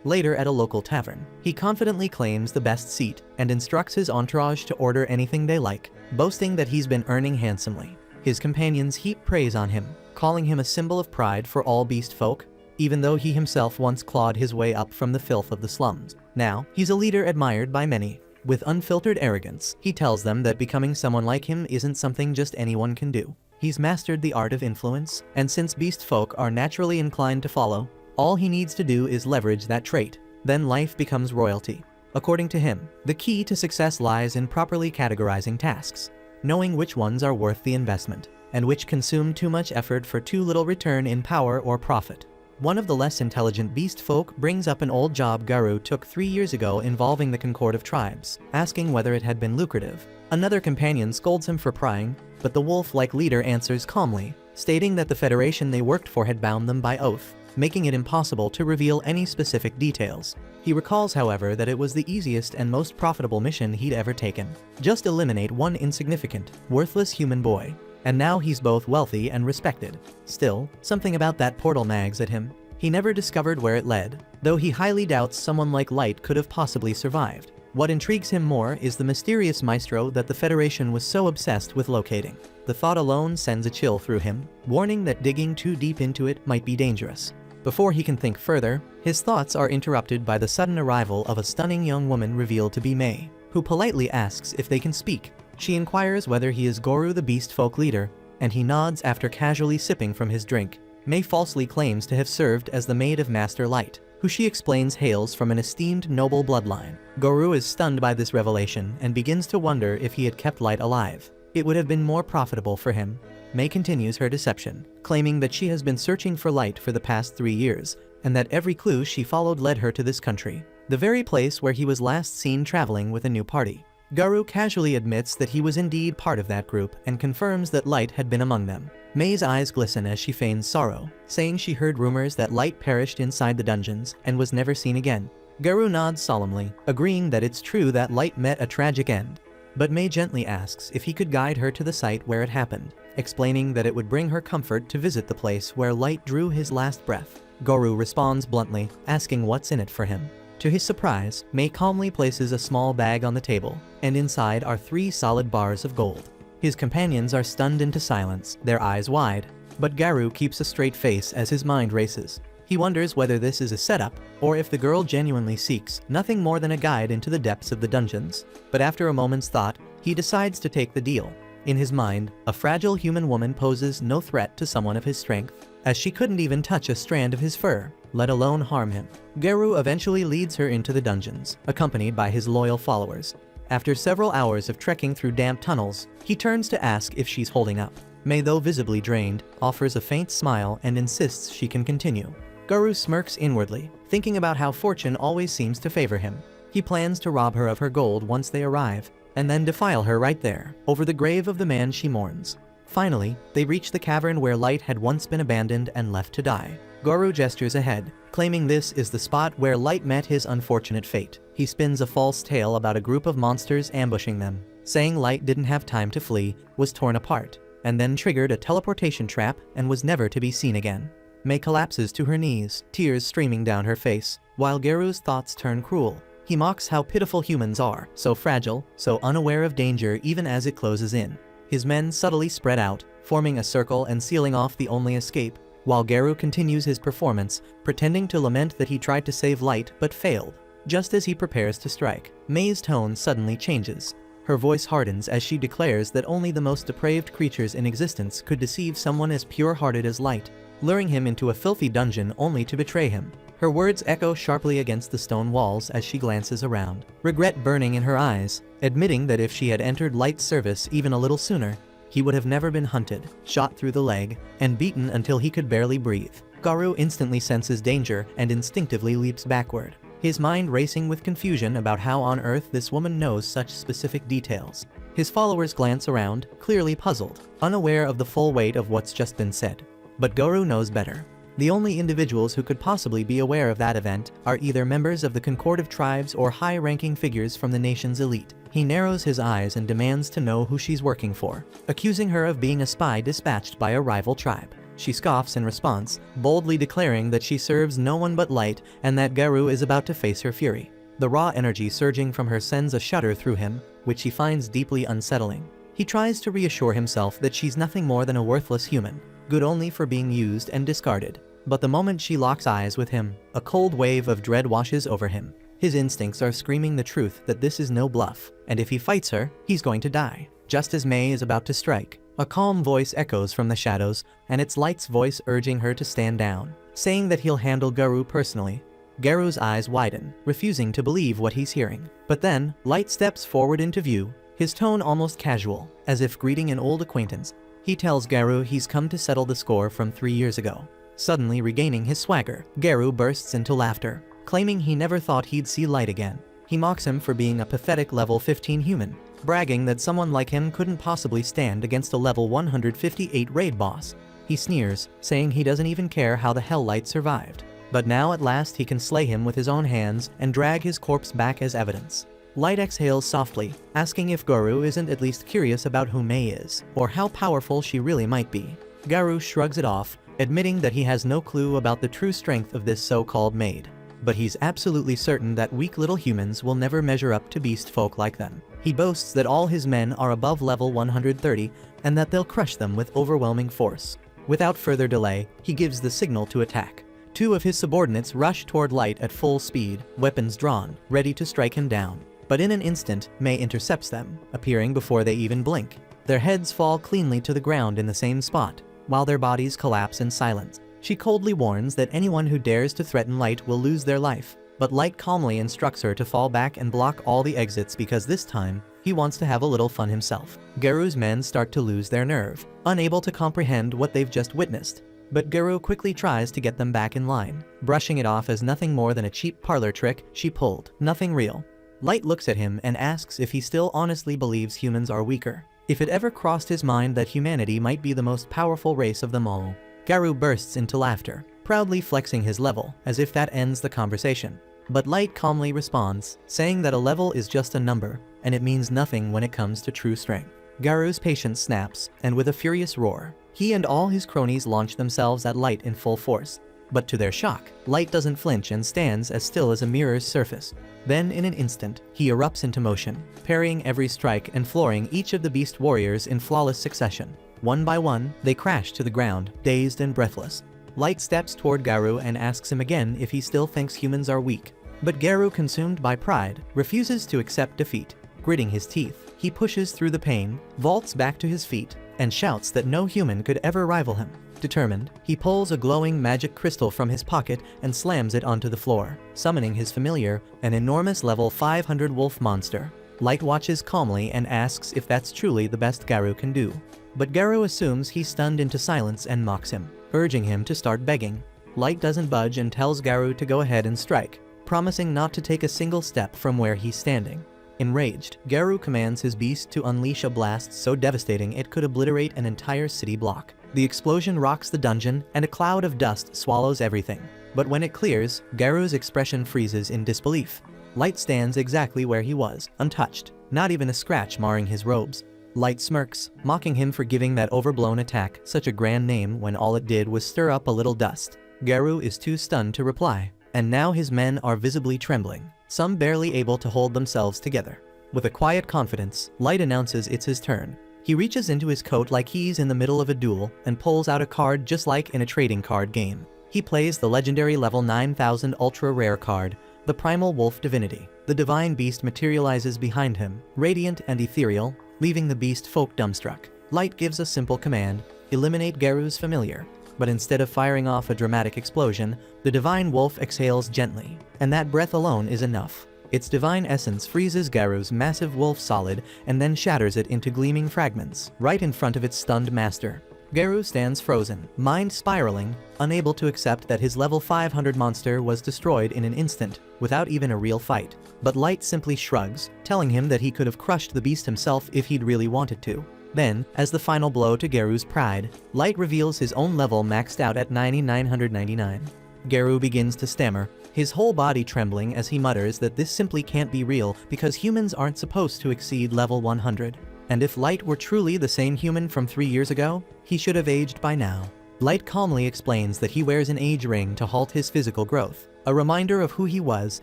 Later at a local tavern, he confidently claims the best seat and instructs his entourage to order anything they like, boasting that he's been earning handsomely. His companions heap praise on him, calling him a symbol of pride for all beast folk, even though he himself once clawed his way up from the filth of the slums. Now, he's a leader admired by many. With unfiltered arrogance, he tells them that becoming someone like him isn't something just anyone can do. He's mastered the art of influence, and since beast folk are naturally inclined to follow, all he needs to do is leverage that trait. Then life becomes royalty. According to him, the key to success lies in properly categorizing tasks, knowing which ones are worth the investment, and which consume too much effort for too little return in power or profit. One of the less intelligent beast folk brings up an old job Garou took 3 years ago involving the Concord of Tribes, asking whether it had been lucrative. Another companion scolds him for prying, but the wolf-like leader answers calmly, stating that the federation they worked for had bound them by oath, making it impossible to reveal any specific details. He recalls, however, that it was the easiest and most profitable mission he'd ever taken. Just eliminate one insignificant, worthless human boy. And now he's both wealthy and respected. Still, something about that portal nags at him. He never discovered where it led, though he highly doubts someone like Light could have possibly survived. What intrigues him more is the mysterious maestro that the Federation was so obsessed with locating. The thought alone sends a chill through him, warning that digging too deep into it might be dangerous. Before he can think further, his thoughts are interrupted by the sudden arrival of a stunning young woman revealed to be Mei, who politely asks if they can speak. She inquires whether he is Garou the beast folk leader, and he nods after casually sipping from his drink. Mei falsely claims to have served as the maid of Master Light, who she explains hails from an esteemed noble bloodline. Garou is stunned by this revelation and begins to wonder if he had kept Light alive. It would have been more profitable for him. Mei continues her deception, claiming that she has been searching for Light for the past 3 years, and that every clue she followed led her to this country, the very place where he was last seen traveling with a new party. Garou casually admits that he was indeed part of that group and confirms that Light had been among them. Mei's eyes glisten as she feigns sorrow, saying she heard rumors that Light perished inside the dungeons and was never seen again. Garou nods solemnly, agreeing that it's true that Light met a tragic end. But Mei gently asks if he could guide her to the site where it happened, explaining that it would bring her comfort to visit the place where Light drew his last breath. Garou responds bluntly, asking what's in it for him. To his surprise, Mei calmly places a small bag on the table, and inside are 3 solid bars of gold. His companions are stunned into silence, their eyes wide, but Garou keeps a straight face as his mind races. He wonders whether this is a setup, or if the girl genuinely seeks nothing more than a guide into the depths of the dungeons. But after a moment's thought, he decides to take the deal. In his mind, a fragile human woman poses no threat to someone of his strength, as she couldn't even touch a strand of his fur, let alone harm him. Garou eventually leads her into the dungeons, accompanied by his loyal followers. After several hours of trekking through damp tunnels, he turns to ask if she's holding up. Mei, though visibly drained, offers a faint smile and insists she can continue. Garou smirks inwardly, thinking about how fortune always seems to favor him. He plans to rob her of her gold once they arrive, and then defile her right there, over the grave of the man she mourns. Finally, they reach the cavern where Light had once been abandoned and left to die. Garou gestures ahead, claiming this is the spot where Light met his unfortunate fate. He spins a false tale about a group of monsters ambushing them, saying Light didn't have time to flee, was torn apart, and then triggered a teleportation trap and was never to be seen again. Mei collapses to her knees, tears streaming down her face, while Garou's thoughts turn cruel. He mocks how pitiful humans are, so fragile, so unaware of danger even as it closes in. His men subtly spread out, forming a circle and sealing off the only escape, while Garou continues his performance, pretending to lament that he tried to save Light but failed. Just as he prepares to strike, Mei's tone suddenly changes. Her voice hardens as she declares that only the most depraved creatures in existence could deceive someone as pure-hearted as Light, luring him into a filthy dungeon only to betray him. Her words echo sharply against the stone walls as she glances around, regret burning in her eyes, admitting that if she had entered Light's service even a little sooner, he would have never been hunted, shot through the leg, and beaten until he could barely breathe. Garou instantly senses danger and instinctively leaps backward, his mind racing with confusion about how on earth this woman knows such specific details. His followers glance around, clearly puzzled, unaware of the full weight of what's just been said. But Garou knows better. The only individuals who could possibly be aware of that event are either members of the concordative tribes or high-ranking figures from the nation's elite. He narrows his eyes and demands to know who she's working for, accusing her of being a spy dispatched by a rival tribe. She scoffs in response, boldly declaring that she serves no one but Light and that Garou is about to face her fury. The raw energy surging from her sends a shudder through him, which he finds deeply unsettling. He tries to reassure himself that she's nothing more than a worthless human, good only for being used and discarded. But the moment she locks eyes with him, a cold wave of dread washes over him. His instincts are screaming the truth that this is no bluff, and if he fights her, he's going to die. Just as May is about to strike, a calm voice echoes from the shadows, and it's Light's voice urging her to stand down, saying that he'll handle Garou personally. Garou's eyes widen, refusing to believe what he's hearing. But then, Light steps forward into view, his tone almost casual, as if greeting an old acquaintance. He tells Garou he's come to settle the score from 3 years ago. Suddenly regaining his swagger, Garou bursts into laughter, claiming he never thought he'd see Light again. He mocks him for being a pathetic level 15 human, bragging that someone like him couldn't possibly stand against a level 158 raid boss. He sneers, saying he doesn't even care how the hell Light survived. But now at last he can slay him with his own hands and drag his corpse back as evidence. Light exhales softly, asking if Garou isn't at least curious about who May is, or how powerful she really might be. Garou shrugs it off, admitting that he has no clue about the true strength of this so-called maid. But he's absolutely certain that weak little humans will never measure up to beast folk like them. He boasts that all his men are above level 130 and that they'll crush them with overwhelming force. Without further delay, he gives the signal to attack. 2 of his subordinates rush toward Light at full speed, weapons drawn, ready to strike him down. But in an instant, May intercepts them, appearing before they even blink. Their heads fall cleanly to the ground in the same spot, while their bodies collapse in silence. She coldly warns that anyone who dares to threaten Light will lose their life, but Light calmly instructs her to fall back and block all the exits because this time, he wants to have a little fun himself. Garou's men start to lose their nerve, unable to comprehend what they've just witnessed. But Garou quickly tries to get them back in line, brushing it off as nothing more than a cheap parlor trick she pulled, nothing real. Light looks at him and asks if he still honestly believes humans are weaker, if it ever crossed his mind that humanity might be the most powerful race of them all. Garou bursts into laughter, proudly flexing his level, as if that ends the conversation. But Light calmly responds, saying that a level is just a number, and it means nothing when it comes to true strength. Garou's patience snaps, and with a furious roar, he and all his cronies launch themselves at Light in full force. But to their shock, Light doesn't flinch and stands as still as a mirror's surface. Then in an instant, he erupts into motion, parrying every strike and flooring each of the beast warriors in flawless succession. One by one, they crash to the ground, dazed and breathless. Light steps toward Garou and asks him again if he still thinks humans are weak. But Garou, consumed by pride, refuses to accept defeat. Gritting his teeth, he pushes through the pain, vaults back to his feet, and shouts that no human could ever rival him. Determined, he pulls a glowing magic crystal from his pocket and slams it onto the floor, summoning his familiar, an enormous level 500 wolf monster. Light watches calmly and asks if that's truly the best Garou can do. But Garou assumes he's stunned into silence and mocks him, urging him to start begging. Light doesn't budge and tells Garou to go ahead and strike, promising not to take a single step from where he's standing. Enraged, Garou commands his beast to unleash a blast so devastating it could obliterate an entire city block. The explosion rocks the dungeon, and a cloud of dust swallows everything. But when it clears, Garou's expression freezes in disbelief. Light stands exactly where he was, untouched, not even a scratch marring his robes. Light smirks, mocking him for giving that overblown attack such a grand name when all it did was stir up a little dust. Garou is too stunned to reply, and now his men are visibly trembling, some barely able to hold themselves together. With a quiet confidence, Light announces it's his turn. He reaches into his coat like he's in the middle of a duel and pulls out a card just like in a trading card game. He plays the legendary level 9000 ultra rare card, the Primal Wolf Divinity. The divine beast materializes behind him, radiant and ethereal, leaving the beast folk dumbstruck. Light gives a simple command, eliminate Garou's familiar. But instead of firing off a dramatic explosion, the divine wolf exhales gently, and that breath alone is enough. Its divine essence freezes Garou's massive wolf solid and then shatters it into gleaming fragments, right in front of its stunned master. Garou stands frozen, mind spiraling, unable to accept that his level 500 monster was destroyed in an instant, without even a real fight. But Light simply shrugs, telling him that he could have crushed the beast himself if he'd really wanted to. Then, as the final blow to Garou's pride, Light reveals his own level maxed out at 9,999. Garou begins to stammer, his whole body trembling as he mutters that this simply can't be real because humans aren't supposed to exceed level 100. And if Light were truly the same human from 3 years ago, he should have aged by now. Light calmly explains that he wears an age ring to halt his physical growth, a reminder of who he was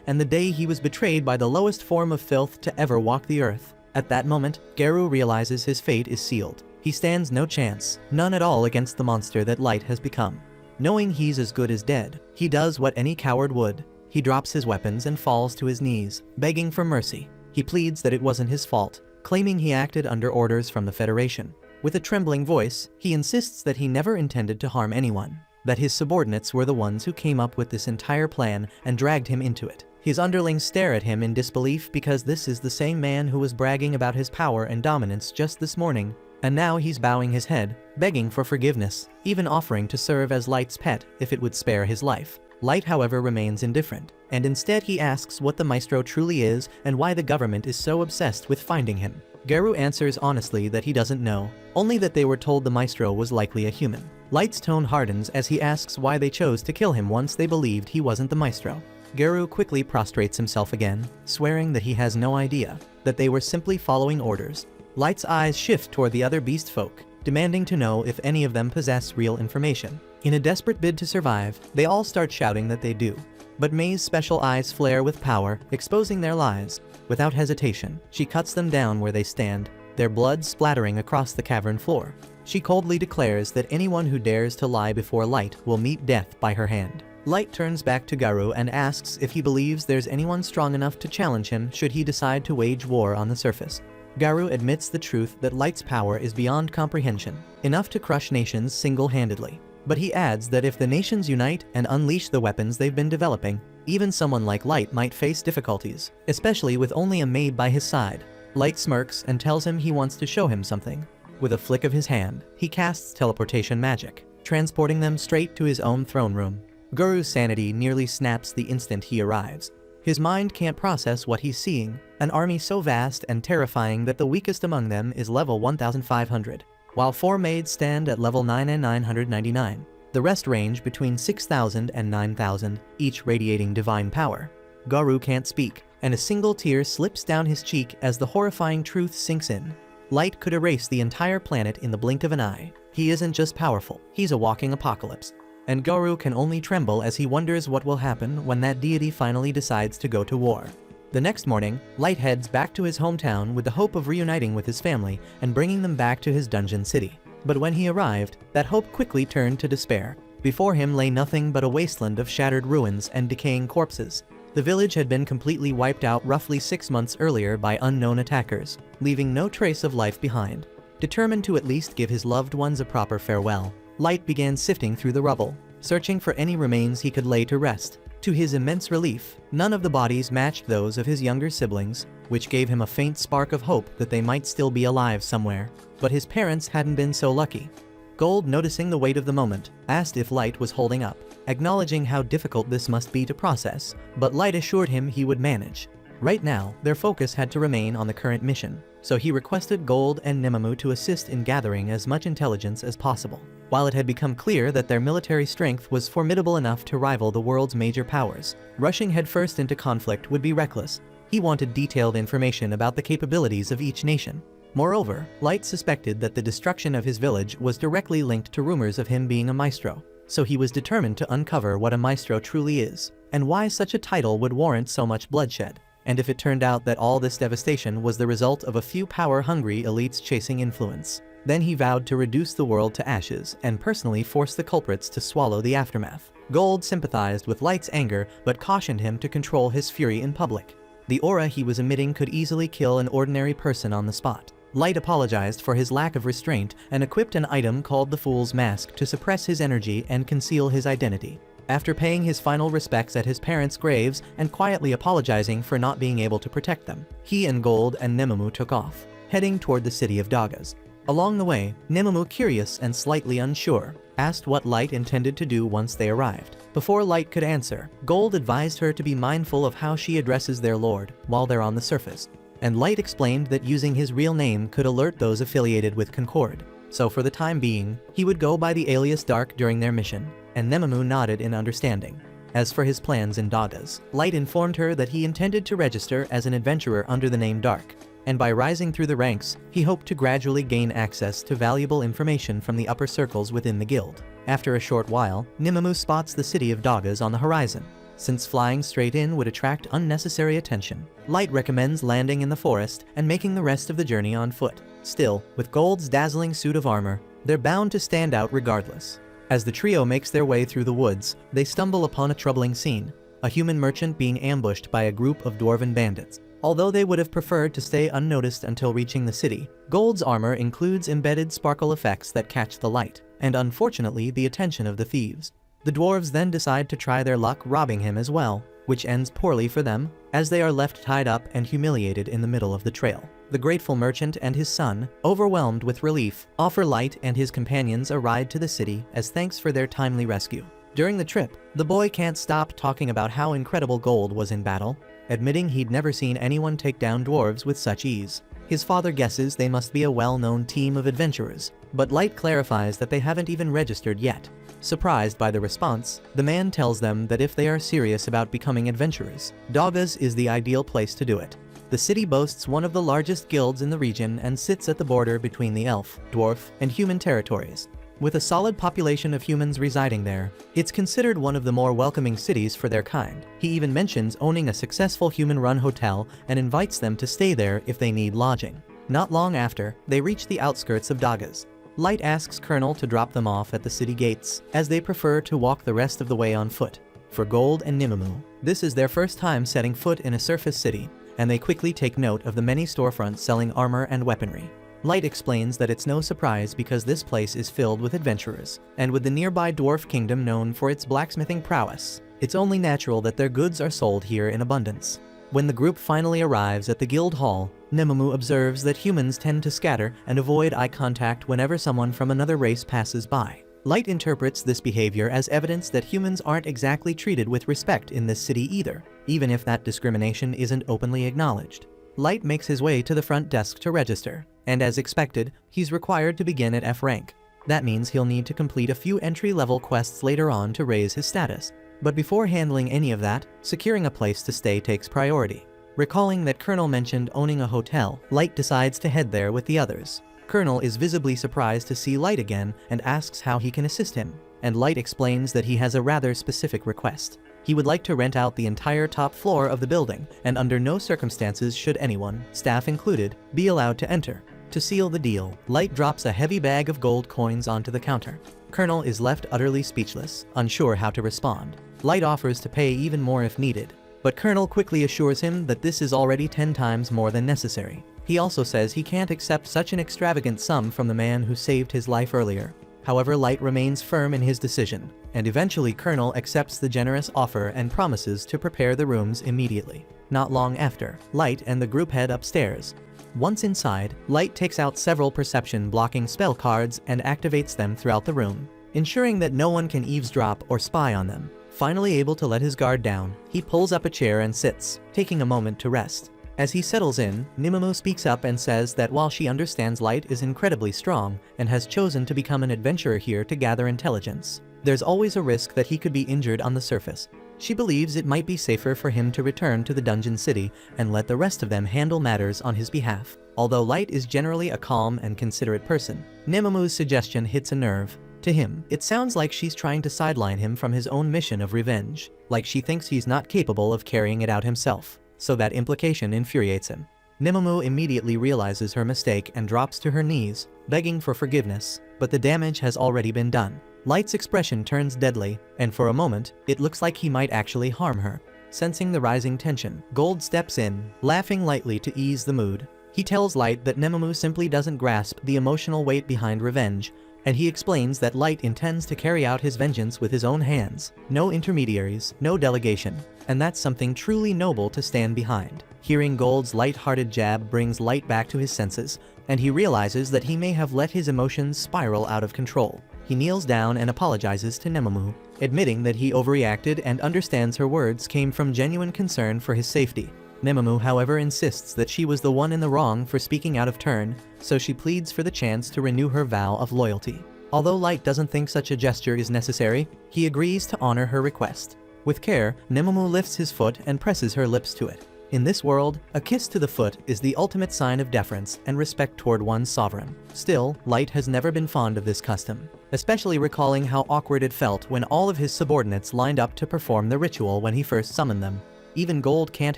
and the day he was betrayed by the lowest form of filth to ever walk the earth. At that moment, Garou realizes his fate is sealed. He stands no chance, none at all, against the monster that Light has become. Knowing he's as good as dead, he does what any coward would. He drops his weapons and falls to his knees, begging for mercy. He pleads that it wasn't his fault, claiming he acted under orders from the Federation. With a trembling voice, he insists that he never intended to harm anyone, that his subordinates were the ones who came up with this entire plan and dragged him into it. His underlings stare at him in disbelief because this is the same man who was bragging about his power and dominance just this morning, and now he's bowing his head, begging for forgiveness, even offering to serve as Light's pet if it would spare his life. Light, however, remains indifferent, and instead he asks what the Maestro truly is and why the government is so obsessed with finding him. Garou answers honestly that he doesn't know, only that they were told the Maestro was likely a human. Light's tone hardens as he asks why they chose to kill him once they believed he wasn't the Maestro. Garou quickly prostrates himself again, swearing that he has no idea, that they were simply following orders. Light's eyes shift toward the other beast folk, demanding to know if any of them possess real information. In a desperate bid to survive, they all start shouting that they do. But May's special eyes flare with power, exposing their lies. Without hesitation, she cuts them down where they stand, their blood splattering across the cavern floor. She coldly declares that anyone who dares to lie before Light will meet death by her hand. Light turns back to Garou and asks if he believes there's anyone strong enough to challenge him should he decide to wage war on the surface. Garou admits the truth that Light's power is beyond comprehension, enough to crush nations single-handedly. But he adds that if the nations unite and unleash the weapons they've been developing, even someone like Light might face difficulties, especially with only a maid by his side. Light smirks and tells him he wants to show him something. With a flick of his hand, he casts teleportation magic, transporting them straight to his own throne room. Garou's sanity nearly snaps the instant he arrives. His mind can't process what he's seeing, an army so vast and terrifying that the weakest among them is level 1,500. While 4 maids stand at level 9,999, the rest range between 6,000 and 9,000, each radiating divine power. Garou can't speak, and a single tear slips down his cheek as the horrifying truth sinks in. Light could erase the entire planet in the blink of an eye. He isn't just powerful, he's a walking apocalypse. And Garou can only tremble as he wonders what will happen when that deity finally decides to go to war. The next morning, Light heads back to his hometown with the hope of reuniting with his family and bringing them back to his dungeon city. But when he arrived, that hope quickly turned to despair. Before him lay nothing but a wasteland of shattered ruins and decaying corpses. The village had been completely wiped out roughly 6 months earlier by unknown attackers, leaving no trace of life behind. Determined to at least give his loved ones a proper farewell, Light began sifting through the rubble, searching for any remains he could lay to rest. To his immense relief, none of the bodies matched those of his younger siblings, which gave him a faint spark of hope that they might still be alive somewhere. But his parents hadn't been so lucky. Gold, noticing the weight of the moment, asked if Light was holding up, acknowledging how difficult this must be to process, but Light assured him he would manage. Right now, their focus had to remain on the current mission, so he requested Gold and Nemamu to assist in gathering as much intelligence as possible. While it had become clear that their military strength was formidable enough to rival the world's major powers, rushing headfirst into conflict would be reckless. He wanted detailed information about the capabilities of each nation. Moreover, Light suspected that the destruction of his village was directly linked to rumors of him being a maestro, so he was determined to uncover what a maestro truly is, and why such a title would warrant so much bloodshed. And if it turned out that all this devastation was the result of a few power-hungry elites chasing influence, then he vowed to reduce the world to ashes and personally force the culprits to swallow the aftermath. Gold sympathized with Light's anger but cautioned him to control his fury in public. The aura he was emitting could easily kill an ordinary person on the spot. Light apologized for his lack of restraint and equipped an item called the Fool's Mask to suppress his energy and conceal his identity. After paying his final respects at his parents' graves and quietly apologizing for not being able to protect them, he and Gold and Nemamu took off, heading toward the city of Dagas. Along the way, Nimemu, curious and slightly unsure, asked what Light intended to do once they arrived. Before Light could answer, Gold advised her to be mindful of how she addresses their lord while they're on the surface. And Light explained that using his real name could alert those affiliated with Concord. So for the time being, he would go by the alias Dark during their mission, and Nimemu nodded in understanding. As for his plans in Dagas, Light informed her that he intended to register as an adventurer under the name Dark, and by rising through the ranks, he hoped to gradually gain access to valuable information from the upper circles within the guild. After a short while, Nimemu spots the city of Dagas on the horizon. Since flying straight in would attract unnecessary attention, Light recommends landing in the forest and making the rest of the journey on foot. Still, with Gold's dazzling suit of armor, they're bound to stand out regardless. As the trio makes their way through the woods, they stumble upon a troubling scene, a human merchant being ambushed by a group of dwarven bandits. Although they would have preferred to stay unnoticed until reaching the city, Gold's armor includes embedded sparkle effects that catch the light, and unfortunately the attention of the thieves. The dwarves then decide to try their luck robbing him as well, which ends poorly for them, as they are left tied up and humiliated in the middle of the trail. The grateful merchant and his son, overwhelmed with relief, offer Light and his companions a ride to the city as thanks for their timely rescue. During the trip, the boy can't stop talking about how incredible Gold was in battle, admitting he'd never seen anyone take down dwarves with such ease. His father guesses they must be a well-known team of adventurers, but Light clarifies that they haven't even registered yet. Surprised by the response, the man tells them that if they are serious about becoming adventurers, Dagas is the ideal place to do it. The city boasts one of the largest guilds in the region and sits at the border between the elf, dwarf, and human territories. With a solid population of humans residing there, it's considered one of the more welcoming cities for their kind. He even mentions owning a successful human-run hotel and invites them to stay there if they need lodging. Not long after, they reach the outskirts of Dagas. Light asks Colonel to drop them off at the city gates, as they prefer to walk the rest of the way on foot. For Gold and Nimemu, this is their first time setting foot in a surface city, and they quickly take note of the many storefronts selling armor and weaponry. Light explains that it's no surprise because this place is filled with adventurers, and with the nearby dwarf kingdom known for its blacksmithing prowess, it's only natural that their goods are sold here in abundance. When the group finally arrives at the guild hall, Nimemu observes that humans tend to scatter and avoid eye contact whenever someone from another race passes by. Light interprets this behavior as evidence that humans aren't exactly treated with respect in this city either, even if that discrimination isn't openly acknowledged. Light makes his way to the front desk to register, and as expected, he's required to begin at F rank. That means he'll need to complete a few entry-level quests later on to raise his status. But before handling any of that, securing a place to stay takes priority. Recalling that Colonel mentioned owning a hotel, Light decides to head there with the others. Colonel is visibly surprised to see Light again and asks how he can assist him, and Light explains that he has a rather specific request. He would like to rent out the entire top floor of the building, and under no circumstances should anyone, staff included, be allowed to enter. To seal the deal, Light drops a heavy bag of gold coins onto the counter. Colonel is left utterly speechless, unsure how to respond. Light offers to pay even more if needed, but Colonel quickly assures him that this is already 10 times more than necessary. He also says he can't accept such an extravagant sum from the man who saved his life earlier. However, Light remains firm in his decision, and eventually Colonel accepts the generous offer and promises to prepare the rooms immediately. Not long after, Light and the group head upstairs. Once inside, Light takes out several perception-blocking spell cards and activates them throughout the room, ensuring that no one can eavesdrop or spy on them. Finally able to let his guard down, he pulls up a chair and sits, taking a moment to rest. As he settles in, Nimemu speaks up and says that while she understands Light is incredibly strong and has chosen to become an adventurer here to gather intelligence, there's always a risk that he could be injured on the surface. She believes it might be safer for him to return to the dungeon city and let the rest of them handle matters on his behalf. Although Light is generally a calm and considerate person, Nimemu's suggestion hits a nerve. To him, it sounds like she's trying to sideline him from his own mission of revenge, like she thinks he's not capable of carrying it out himself. So that implication infuriates him. Nimemu immediately realizes her mistake and drops to her knees, begging for forgiveness, but the damage has already been done. Light's expression turns deadly, and for a moment, it looks like he might actually harm her. Sensing the rising tension, Gold steps in, laughing lightly to ease the mood. He tells Light that Nimemu simply doesn't grasp the emotional weight behind revenge, and he explains that Light intends to carry out his vengeance with his own hands. No intermediaries, no delegation, and that's something truly noble to stand behind. Hearing Gold's light-hearted jab brings Light back to his senses, and he realizes that he may have let his emotions spiral out of control. He kneels down and apologizes to Nemomu, admitting that he overreacted and understands her words came from genuine concern for his safety. Nemomu, however, insists that she was the one in the wrong for speaking out of turn, so she pleads for the chance to renew her vow of loyalty. Although Light doesn't think such a gesture is necessary, he agrees to honor her request. With care, Nemomu lifts his foot and presses her lips to it. In this world, a kiss to the foot is the ultimate sign of deference and respect toward one's sovereign. Still, Light has never been fond of this custom, especially recalling how awkward it felt when all of his subordinates lined up to perform the ritual when he first summoned them. Even Gold can't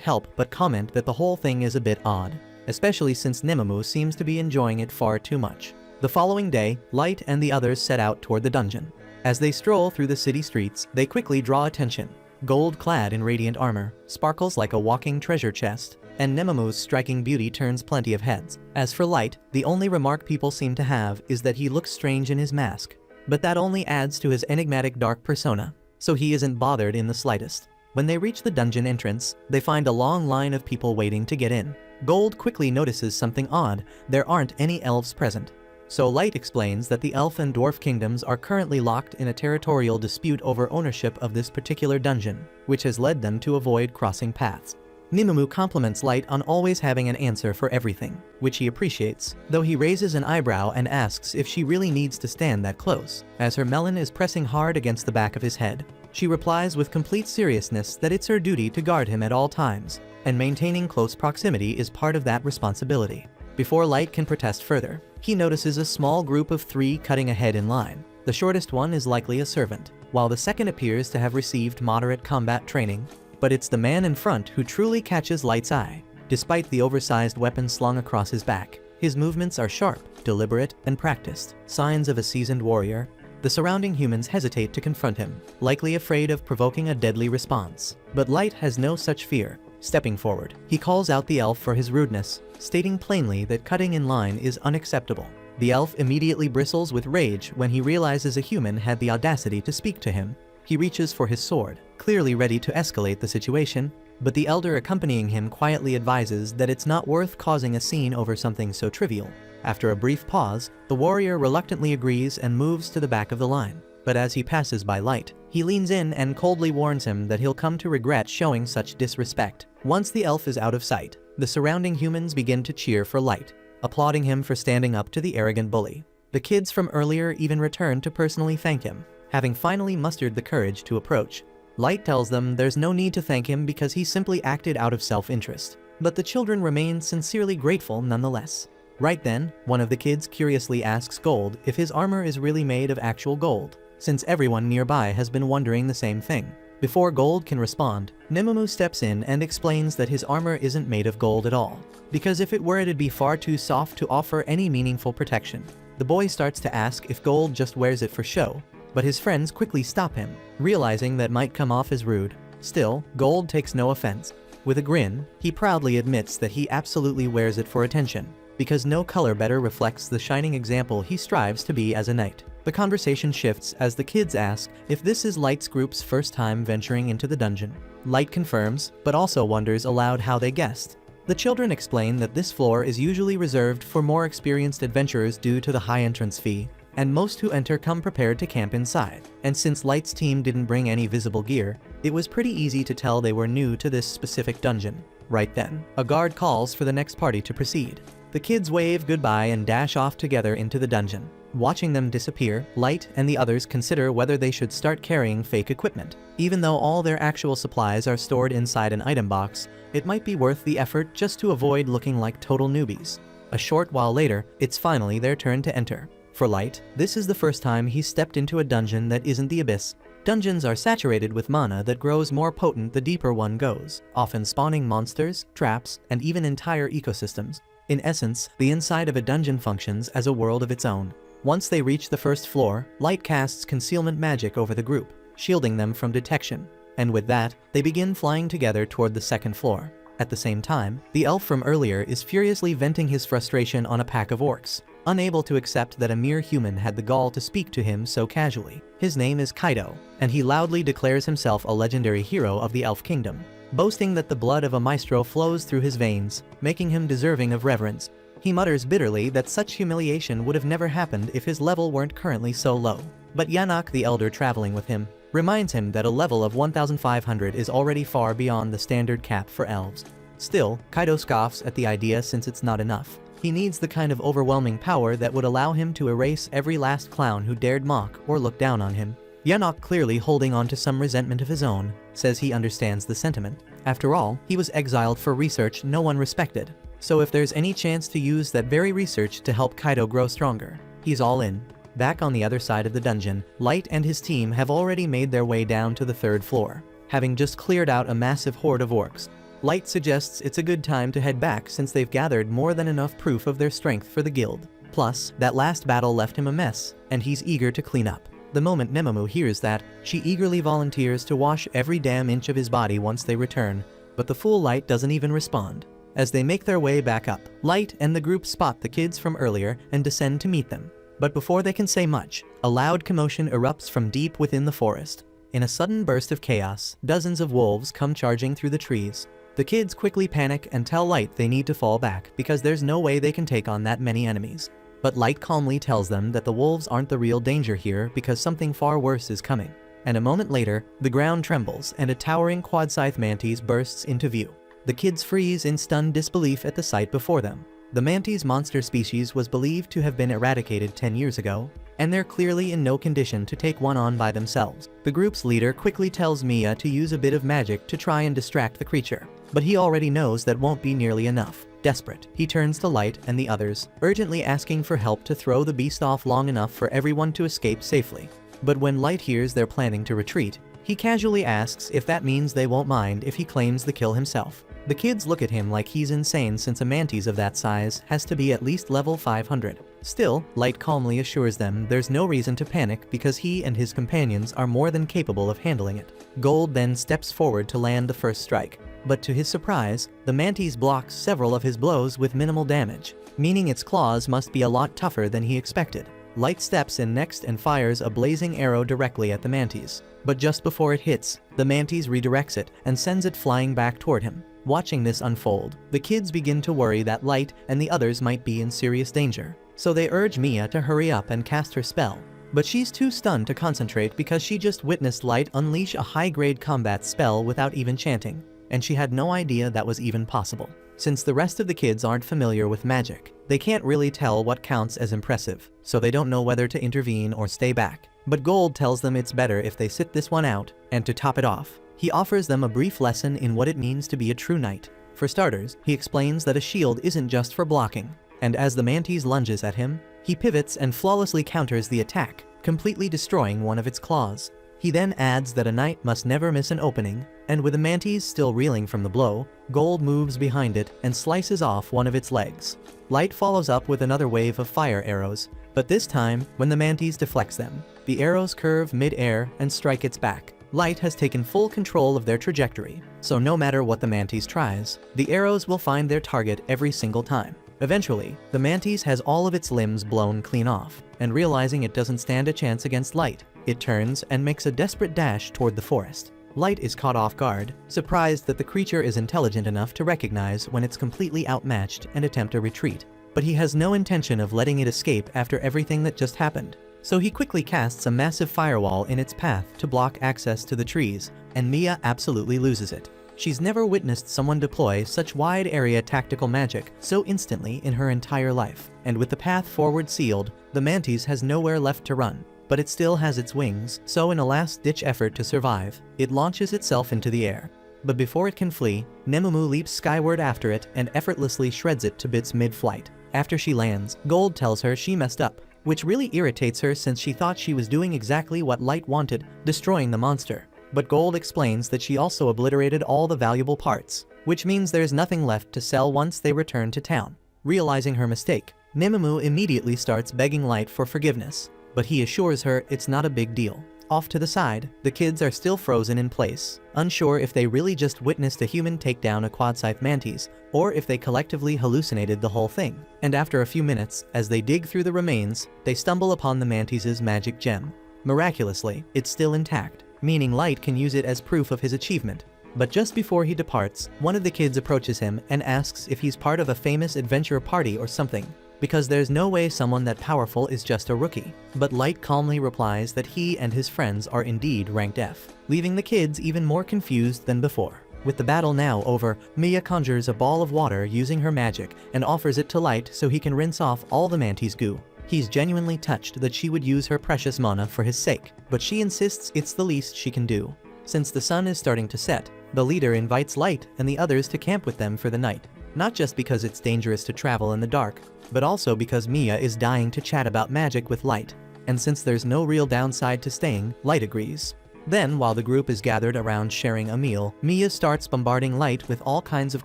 help but comment that the whole thing is a bit odd, especially since Nemomu seems to be enjoying it far too much. The following day, Light and the others set out toward the dungeon. As they stroll through the city streets, they quickly draw attention. Gold, clad in radiant armor, sparkles like a walking treasure chest, and Nemomu's striking beauty turns plenty of heads. As for Light, the only remark people seem to have is that he looks strange in his mask, but that only adds to his enigmatic dark persona, so he isn't bothered in the slightest. When they reach the dungeon entrance, they find a long line of people waiting to get in. Gold quickly notices something odd: there aren't any elves present. So Light explains that the elf and dwarf kingdoms are currently locked in a territorial dispute over ownership of this particular dungeon, which has led them to avoid crossing paths. Nemomu compliments Light on always having an answer for everything, which he appreciates, though he raises an eyebrow and asks if she really needs to stand that close, as her melon is pressing hard against the back of his head. She replies with complete seriousness that it's her duty to guard him at all times, and maintaining close proximity is part of that responsibility. Before Light can protest further, he notices a small group of 3 cutting ahead in line. The shortest one is likely a servant, while the second appears to have received moderate combat training. But it's the man in front who truly catches Light's eye. Despite the oversized weapon slung across his back, his movements are sharp, deliberate, and practiced, signs of a seasoned warrior. The surrounding humans hesitate to confront him, likely afraid of provoking a deadly response. But Light has no such fear. Stepping forward, he calls out the elf for his rudeness, stating plainly that cutting in line is unacceptable. The elf immediately bristles with rage when he realizes a human had the audacity to speak to him. He reaches for his sword, clearly ready to escalate the situation, but the elder accompanying him quietly advises that it's not worth causing a scene over something so trivial. After a brief pause, the warrior reluctantly agrees and moves to the back of the line. But as he passes by Light, he leans in and coldly warns him that he'll come to regret showing such disrespect. Once the elf is out of sight, the surrounding humans begin to cheer for Light, applauding him for standing up to the arrogant bully. The kids from earlier even return to personally thank him. Having finally mustered the courage to approach, Light tells them there's no need to thank him because he simply acted out of self-interest. But the children remain sincerely grateful nonetheless. Right then, one of the kids curiously asks Gold if his armor is really made of actual gold, since everyone nearby has been wondering the same thing. Before Gold can respond, Nemomu steps in and explains that his armor isn't made of gold at all, because if it were it'd be far too soft to offer any meaningful protection. The boy starts to ask if Gold just wears it for show, but his friends quickly stop him, realizing that might come off as rude. Still, Gold takes no offense. With a grin, he proudly admits that he absolutely wears it for attention, because no color better reflects the shining example he strives to be as a knight. The conversation shifts as the kids ask if this is Light's group's first time venturing into the dungeon. Light confirms, but also wonders aloud how they guessed. The children explain that this floor is usually reserved for more experienced adventurers due to the high entrance fee, and most who enter come prepared to camp inside. And since Light's team didn't bring any visible gear, it was pretty easy to tell they were new to this specific dungeon. Right then, a guard calls for the next party to proceed. The kids wave goodbye and dash off together into the dungeon. Watching them disappear, Light and the others consider whether they should start carrying fake equipment. Even though all their actual supplies are stored inside an item box, it might be worth the effort just to avoid looking like total newbies. A short while later, it's finally their turn to enter. For Light, this is the first time he's stepped into a dungeon that isn't the Abyss. Dungeons are saturated with mana that grows more potent the deeper one goes, often spawning monsters, traps, and even entire ecosystems. In essence, the inside of a dungeon functions as a world of its own. Once they reach the first floor, Light casts concealment magic over the group, shielding them from detection. And with that, they begin flying together toward the second floor. At the same time, the elf from earlier is furiously venting his frustration on a pack of orcs. unable to accept that a mere human had the gall to speak to him so casually. His name is Kaido, and he loudly declares himself a legendary hero of the Elf Kingdom, boasting that the blood of a maestro flows through his veins, making him deserving of reverence. He mutters bitterly that such humiliation would have never happened if his level weren't currently so low. But Yanok the Elder traveling with him reminds him that a level of 1,500 is already far beyond the standard cap for elves. Still, Kaido scoffs at the idea since it's not enough. He needs the kind of overwhelming power that would allow him to erase every last clown who dared mock or look down on him. Yanok, clearly holding on to some resentment of his own, says he understands the sentiment. After all, he was exiled for research no one respected. So if there's any chance to use that very research to help Kaido grow stronger, he's all in. Back on the other side of the dungeon, Light and his team have already made their way down to the 3rd floor, having just cleared out a massive horde of orcs. Light suggests it's a good time to head back since they've gathered more than enough proof of their strength for the guild. Plus, that last battle left him a mess, and he's eager to clean up. The moment Nemamu hears that, she eagerly volunteers to wash every damn inch of his body once they return, but the fool Light doesn't even respond. As they make their way back up, Light and the group spot the kids from earlier and descend to meet them. But before they can say much, a loud commotion erupts from deep within the forest. In a sudden burst of chaos, dozens of wolves come charging through the trees. The kids quickly panic and tell Light they need to fall back because there's no way they can take on that many enemies. But Light calmly tells them that the wolves aren't the real danger here because something far worse is coming. And a moment later, the ground trembles and a towering quad-scythe mantis bursts into view. The kids freeze in stunned disbelief at the sight before them. The mantis monster species was believed to have been eradicated 10 years ago, and they're clearly in no condition to take one on by themselves. The group's leader quickly tells Mia to use a bit of magic to try and distract the creature, but he already knows that won't be nearly enough. Desperate, he turns to Light and the others, urgently asking for help to throw the beast off long enough for everyone to escape safely. But when Light hears they're planning to retreat, he casually asks if that means they won't mind if he claims the kill himself. The kids look at him like he's insane since a mantis of that size has to be at least level 500. Still, Light calmly assures them there's no reason to panic because he and his companions are more than capable of handling it. Gold then steps forward to land the first strike. But to his surprise, the mantis blocks several of his blows with minimal damage, meaning its claws must be a lot tougher than he expected. Light steps in next and fires a blazing arrow directly at the mantis. But just before it hits, the mantis redirects it and sends it flying back toward him. Watching this unfold, the kids begin to worry that Light and the others might be in serious danger. So they urge Mia to hurry up and cast her spell. But she's too stunned to concentrate because she just witnessed Light unleash a high-grade combat spell without even chanting, and she had no idea that was even possible. Since the rest of the kids aren't familiar with magic, they can't really tell what counts as impressive, so they don't know whether to intervene or stay back. But Gold tells them it's better if they sit this one out, and to top it off, he offers them a brief lesson in what it means to be a true knight. For starters, he explains that a shield isn't just for blocking, and as the mantis lunges at him, he pivots and flawlessly counters the attack, completely destroying one of its claws. He then adds that a knight must never miss an opening, and with the mantis still reeling from the blow, Gold moves behind it and slices off one of its legs. Light follows up with another wave of fire arrows, but this time, when the mantis deflects them, the arrows curve mid-air and strike its back. Light has taken full control of their trajectory, so no matter what the mantis tries, the arrows will find their target every single time. Eventually, the mantis has all of its limbs blown clean off, and realizing it doesn't stand a chance against Light, it turns and makes a desperate dash toward the forest. Light is caught off guard, surprised that the creature is intelligent enough to recognize when it's completely outmatched and attempt a retreat. But he has no intention of letting it escape after everything that just happened. So he quickly casts a massive firewall in its path to block access to the trees, and Mia absolutely loses it. She's never witnessed someone deploy such wide area tactical magic so instantly in her entire life. And with the path forward sealed, the mantis has nowhere left to run. But it still has its wings, so in a last-ditch effort to survive, it launches itself into the air. But before it can flee, Nemamu leaps skyward after it and effortlessly shreds it to bits mid-flight. After she lands, Gold tells her she messed up, which really irritates her since she thought she was doing exactly what Light wanted, destroying the monster. But Gold explains that she also obliterated all the valuable parts, which means there's nothing left to sell once they return to town. Realizing her mistake, Nemamu immediately starts begging Light for forgiveness, but he assures her it's not a big deal. Off to the side, the kids are still frozen in place, unsure if they really just witnessed a human take down a quad-scythe mantis, or if they collectively hallucinated the whole thing. And after a few minutes, as they dig through the remains, they stumble upon the mantis's magic gem. Miraculously, it's still intact, meaning Light can use it as proof of his achievement. But just before he departs, one of the kids approaches him and asks if he's part of a famous adventure party or something, because there's no way someone that powerful is just a rookie. But Light calmly replies that he and his friends are indeed ranked F, leaving the kids even more confused than before. With the battle now over, Mia conjures a ball of water using her magic and offers it to Light so he can rinse off all the mantis' goo. He's genuinely touched that she would use her precious mana for his sake, but she insists it's the least she can do. Since the sun is starting to set, the leader invites Light and the others to camp with them for the night. Not just because it's dangerous to travel in the dark, but also because Mia is dying to chat about magic with Light. And since there's no real downside to staying, Light agrees. Then, while the group is gathered around sharing a meal, Mia starts bombarding Light with all kinds of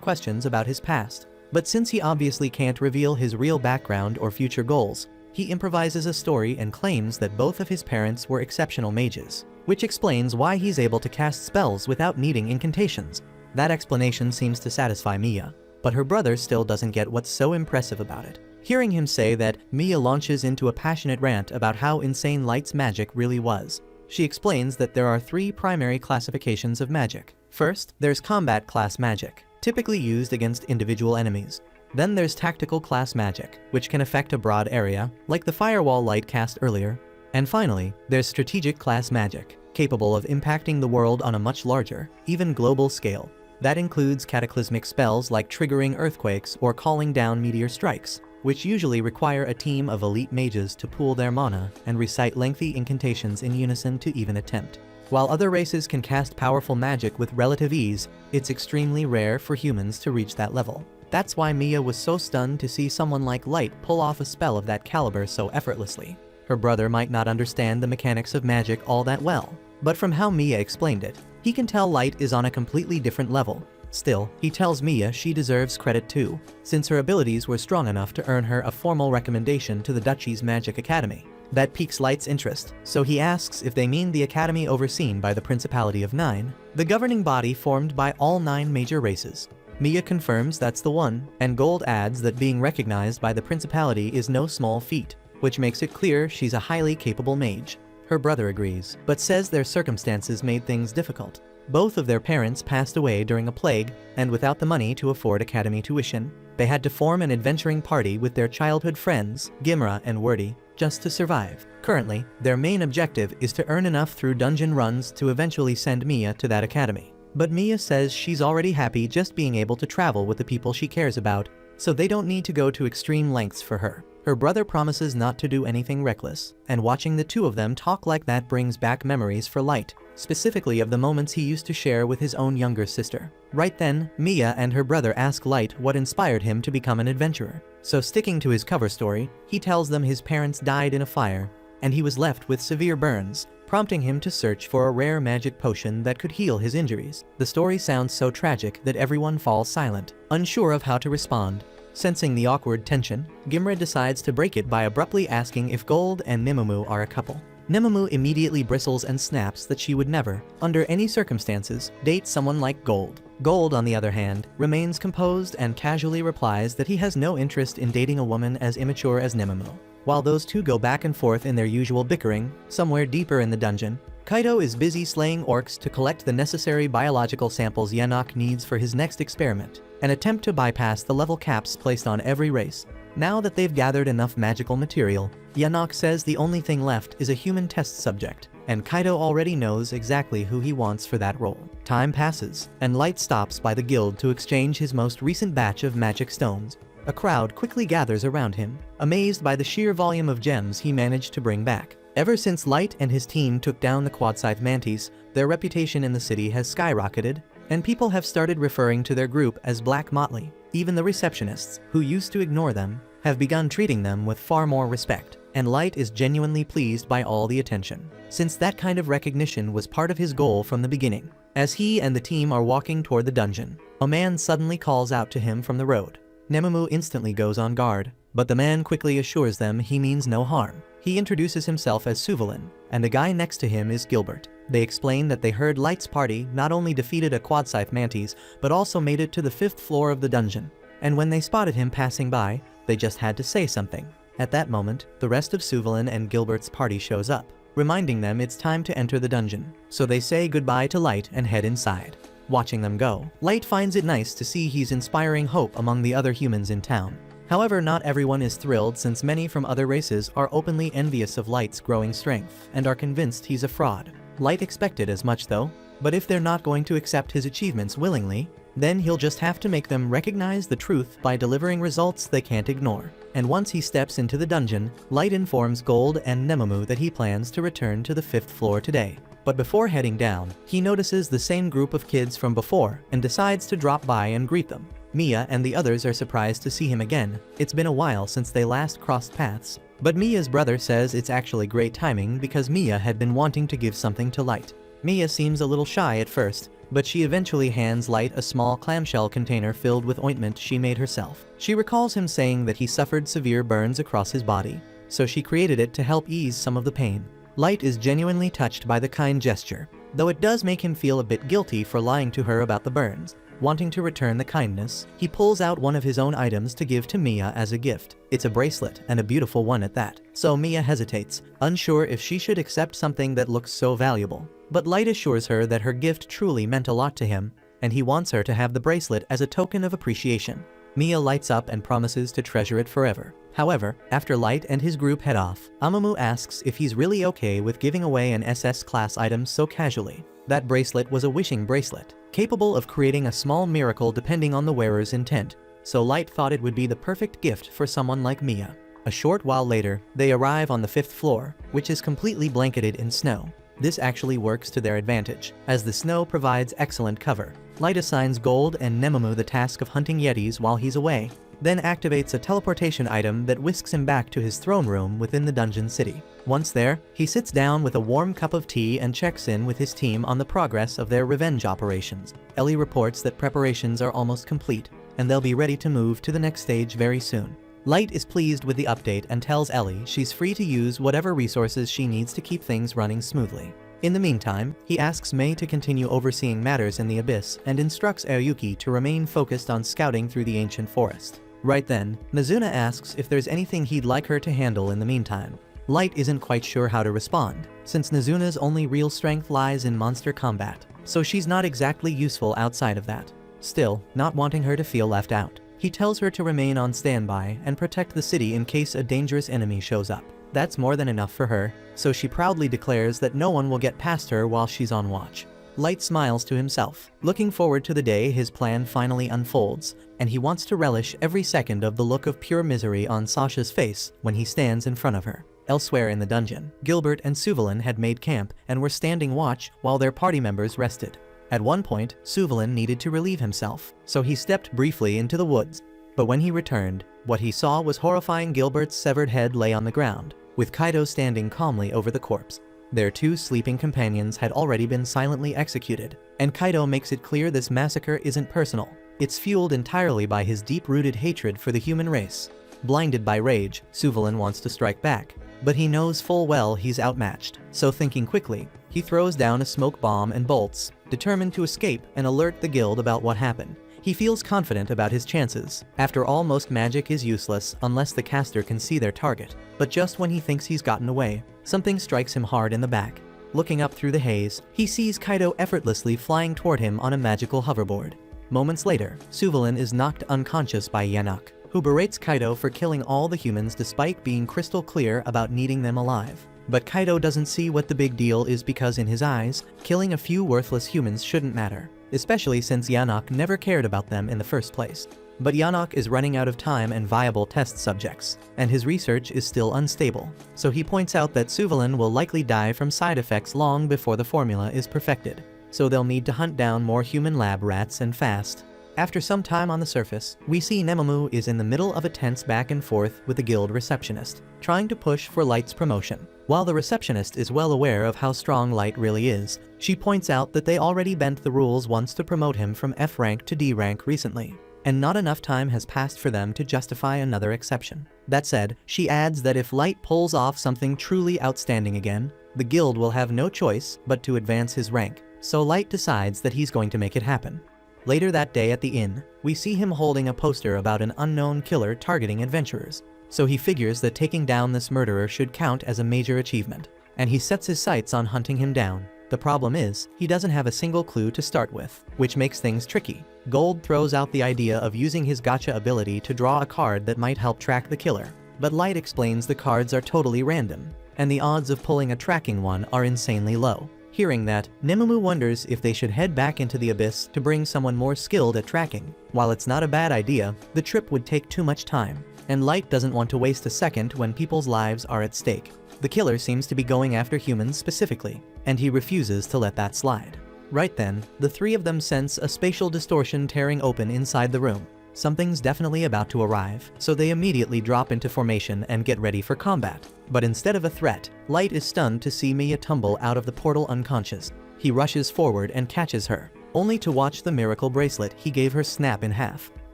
questions about his past. But since he obviously can't reveal his real background or future goals, he improvises a story and claims that both of his parents were exceptional mages, which explains why he's able to cast spells without needing incantations. That explanation seems to satisfy Mia, but her brother still doesn't get what's so impressive about it. Hearing him say that, Mia launches into a passionate rant about how insane Light's magic really was. She explains that there are 3 primary classifications of magic. First, there's combat class magic, typically used against individual enemies. Then there's tactical class magic, which can affect a broad area, like the firewall Light cast earlier. And finally, there's strategic class magic, capable of impacting the world on a much larger, even global scale. That includes cataclysmic spells like triggering earthquakes or calling down meteor strikes, which usually require a team of elite mages to pool their mana and recite lengthy incantations in unison to even attempt. While other races can cast powerful magic with relative ease, it's extremely rare for humans to reach that level. That's why Mia was so stunned to see someone like Light pull off a spell of that caliber so effortlessly. Her brother might not understand the mechanics of magic all that well, but from how Mia explained it, he can tell Light is on a completely different level. Still, he tells Mia she deserves credit too, since her abilities were strong enough to earn her a formal recommendation to the Duchy's Magic Academy. That piques Light's interest, so he asks if they mean the academy overseen by the Principality of Nine, the governing body formed by all 9 major races. Mia confirms that's the one, and Gold adds that being recognized by the Principality is no small feat, which makes it clear she's a highly capable mage. Her brother agrees, but says their circumstances made things difficult. Both of their parents passed away during a plague, and without the money to afford academy tuition, they had to form an adventuring party with their childhood friends, Gimra and Wordy, just to survive. Currently, their main objective is to earn enough through dungeon runs to eventually send Mia to that academy. But Mia says she's already happy just being able to travel with the people she cares about, so they don't need to go to extreme lengths for her. Her brother promises not to do anything reckless, and watching the two of them talk like that brings back memories for Light, specifically of the moments he used to share with his own younger sister. Right then, Mia and her brother ask Light what inspired him to become an adventurer. So sticking to his cover story, he tells them his parents died in a fire, and he was left with severe burns, prompting him to search for a rare magic potion that could heal his injuries. The story sounds so tragic that everyone falls silent, unsure of how to respond. Sensing the awkward tension, Gimra decides to break it by abruptly asking if Gold and Nimumu are a couple. Nimumu immediately bristles and snaps that she would never, under any circumstances, date someone like Gold. Gold, on the other hand, remains composed and casually replies that he has no interest in dating a woman as immature as Nimumu. While those two go back and forth in their usual bickering, somewhere deeper in the dungeon, Kaito is busy slaying orcs to collect the necessary biological samples Yanok needs for his next experiment, an attempt to bypass the level caps placed on every race. Now that they've gathered enough magical material, Yanok says the only thing left is a human test subject, and Kaito already knows exactly who he wants for that role. Time passes, and Light stops by the guild to exchange his most recent batch of magic stones. A crowd quickly gathers around him, amazed by the sheer volume of gems he managed to bring back. Ever since Light and his team took down the quad-scythe mantis, their reputation in the city has skyrocketed, and people have started referring to their group as Black Motley. Even the receptionists, who used to ignore them, have begun treating them with far more respect, and Light is genuinely pleased by all the attention, since that kind of recognition was part of his goal from the beginning. As he and the team are walking toward the dungeon, a man suddenly calls out to him from the road. Nimumu instantly goes on guard, but the man quickly assures them he means no harm. He introduces himself as Suvalin, and the guy next to him is Gilbert. They explain that they heard Light's party not only defeated a Quadscythe Mantis, but also made it to the 5th floor of the dungeon. And when they spotted him passing by, they just had to say something. At that moment, the rest of Suvalin and Gilbert's party shows up, reminding them it's time to enter the dungeon. So they say goodbye to Light and head inside. Watching them go, Light finds it nice to see he's inspiring hope among the other humans in town. However, not everyone is thrilled since many from other races are openly envious of Light's growing strength and are convinced he's a fraud. Light expected as much though, but if they're not going to accept his achievements willingly, then he'll just have to make them recognize the truth by delivering results they can't ignore. And once he steps into the dungeon, Light informs Gold and Nemamu that he plans to return to the 5th floor today. But before heading down, he notices the same group of kids from before and decides to drop by and greet them. Mia and the others are surprised to see him again. It's been a while since they last crossed paths. But Mia's brother says it's actually great timing because Mia had been wanting to give something to Light. Mia seems a little shy at first, but she eventually hands Light a small clamshell container filled with ointment she made herself. She recalls him saying that he suffered severe burns across his body, so she created it to help ease some of the pain. Light is genuinely touched by the kind gesture, though it does make him feel a bit guilty for lying to her about the burns. Wanting to return the kindness, he pulls out one of his own items to give to Mia as a gift. It's a bracelet, and a beautiful one at that. So Mia hesitates, unsure if she should accept something that looks so valuable. But Light assures her that her gift truly meant a lot to him, and he wants her to have the bracelet as a token of appreciation. Mia lights up and promises to treasure it forever. However, after Light and his group head off, Amamu asks if he's really okay with giving away an SS-class item so casually. That bracelet was a wishing bracelet, capable of creating a small miracle depending on the wearer's intent, so Light thought it would be the perfect gift for someone like Mia. A short while later, they arrive on the 5th floor, which is completely blanketed in snow. This actually works to their advantage, as the snow provides excellent cover. Light assigns Gold and Nemamu the task of hunting Yetis while he's away, then activates a teleportation item that whisks him back to his throne room within the dungeon city. Once there, he sits down with a warm cup of tea and checks in with his team on the progress of their revenge operations. Ellie reports that preparations are almost complete, and they'll be ready to move to the next stage very soon. Light is pleased with the update and tells Ellie she's free to use whatever resources she needs to keep things running smoothly. In the meantime, he asks Mei to continue overseeing matters in the Abyss and instructs Aoyuki to remain focused on scouting through the ancient forest. Right then, Mizuna asks if there's anything he'd like her to handle in the meantime. Light isn't quite sure how to respond, since Mizuna's only real strength lies in monster combat, so she's not exactly useful outside of that. Still, not wanting her to feel left out, he tells her to remain on standby and protect the city in case a dangerous enemy shows up. That's more than enough for her, so she proudly declares that no one will get past her while she's on watch. Light smiles to himself, looking forward to the day his plan finally unfolds, and he wants to relish every second of the look of pure misery on Sasha's face when he stands in front of her. Elsewhere in the dungeon, Gilbert and Suvalin had made camp and were standing watch while their party members rested. At one point, Suvalin needed to relieve himself, so he stepped briefly into the woods. But when he returned, what he saw was horrifying. Gilbert's severed head lay on the ground, with Kaido standing calmly over the corpse. Their two sleeping companions had already been silently executed, and Kaido makes it clear this massacre isn't personal. It's fueled entirely by his deep-rooted hatred for the human race. Blinded by rage, Suvalin wants to strike back, but he knows full well he's outmatched. So thinking quickly, he throws down a smoke bomb and bolts, determined to escape and alert the guild about what happened. He feels confident about his chances. After all, most magic is useless unless the caster can see their target. But just when he thinks he's gotten away, something strikes him hard in the back. Looking up through the haze, he sees Kaido effortlessly flying toward him on a magical hoverboard. Moments later, Suvalin is knocked unconscious by Yanok, who berates Kaido for killing all the humans despite being crystal clear about needing them alive. But Kaido doesn't see what the big deal is because in his eyes, killing a few worthless humans shouldn't matter, especially since Yanok never cared about them in the first place. But Yanok is running out of time and viable test subjects, and his research is still unstable, so he points out that Suvalin will likely die from side effects long before the formula is perfected, so they'll need to hunt down more human lab rats and fast. After some time on the surface, we see Nemamu is in the middle of a tense back and forth with the guild receptionist, trying to push for Light's promotion. While the receptionist is well aware of how strong Light really is, she points out that they already bent the rules once to promote him from F rank to D rank recently, and not enough time has passed for them to justify another exception. That said, she adds that if Light pulls off something truly outstanding again, the guild will have no choice but to advance his rank, so Light decides that he's going to make it happen. Later that day at the inn, we see him holding a poster about an unknown killer targeting adventurers, so he figures that taking down this murderer should count as a major achievement, and he sets his sights on hunting him down. The problem is, he doesn't have a single clue to start with, which makes things tricky. Gold throws out the idea of using his gacha ability to draw a card that might help track the killer, but Light explains the cards are totally random, and the odds of pulling a tracking one are insanely low. Hearing that, Nemumu wonders if they should head back into the abyss to bring someone more skilled at tracking. While it's not a bad idea, the trip would take too much time, and Light doesn't want to waste a second when people's lives are at stake. The killer seems to be going after humans specifically, and he refuses to let that slide. Right then, the three of them sense a spatial distortion tearing open inside the room. Something's definitely about to arrive, so they immediately drop into formation and get ready for combat. But instead of a threat, Light is stunned to see Mia tumble out of the portal unconscious. He rushes forward and catches her, only to watch the miracle bracelet he gave her snap in half.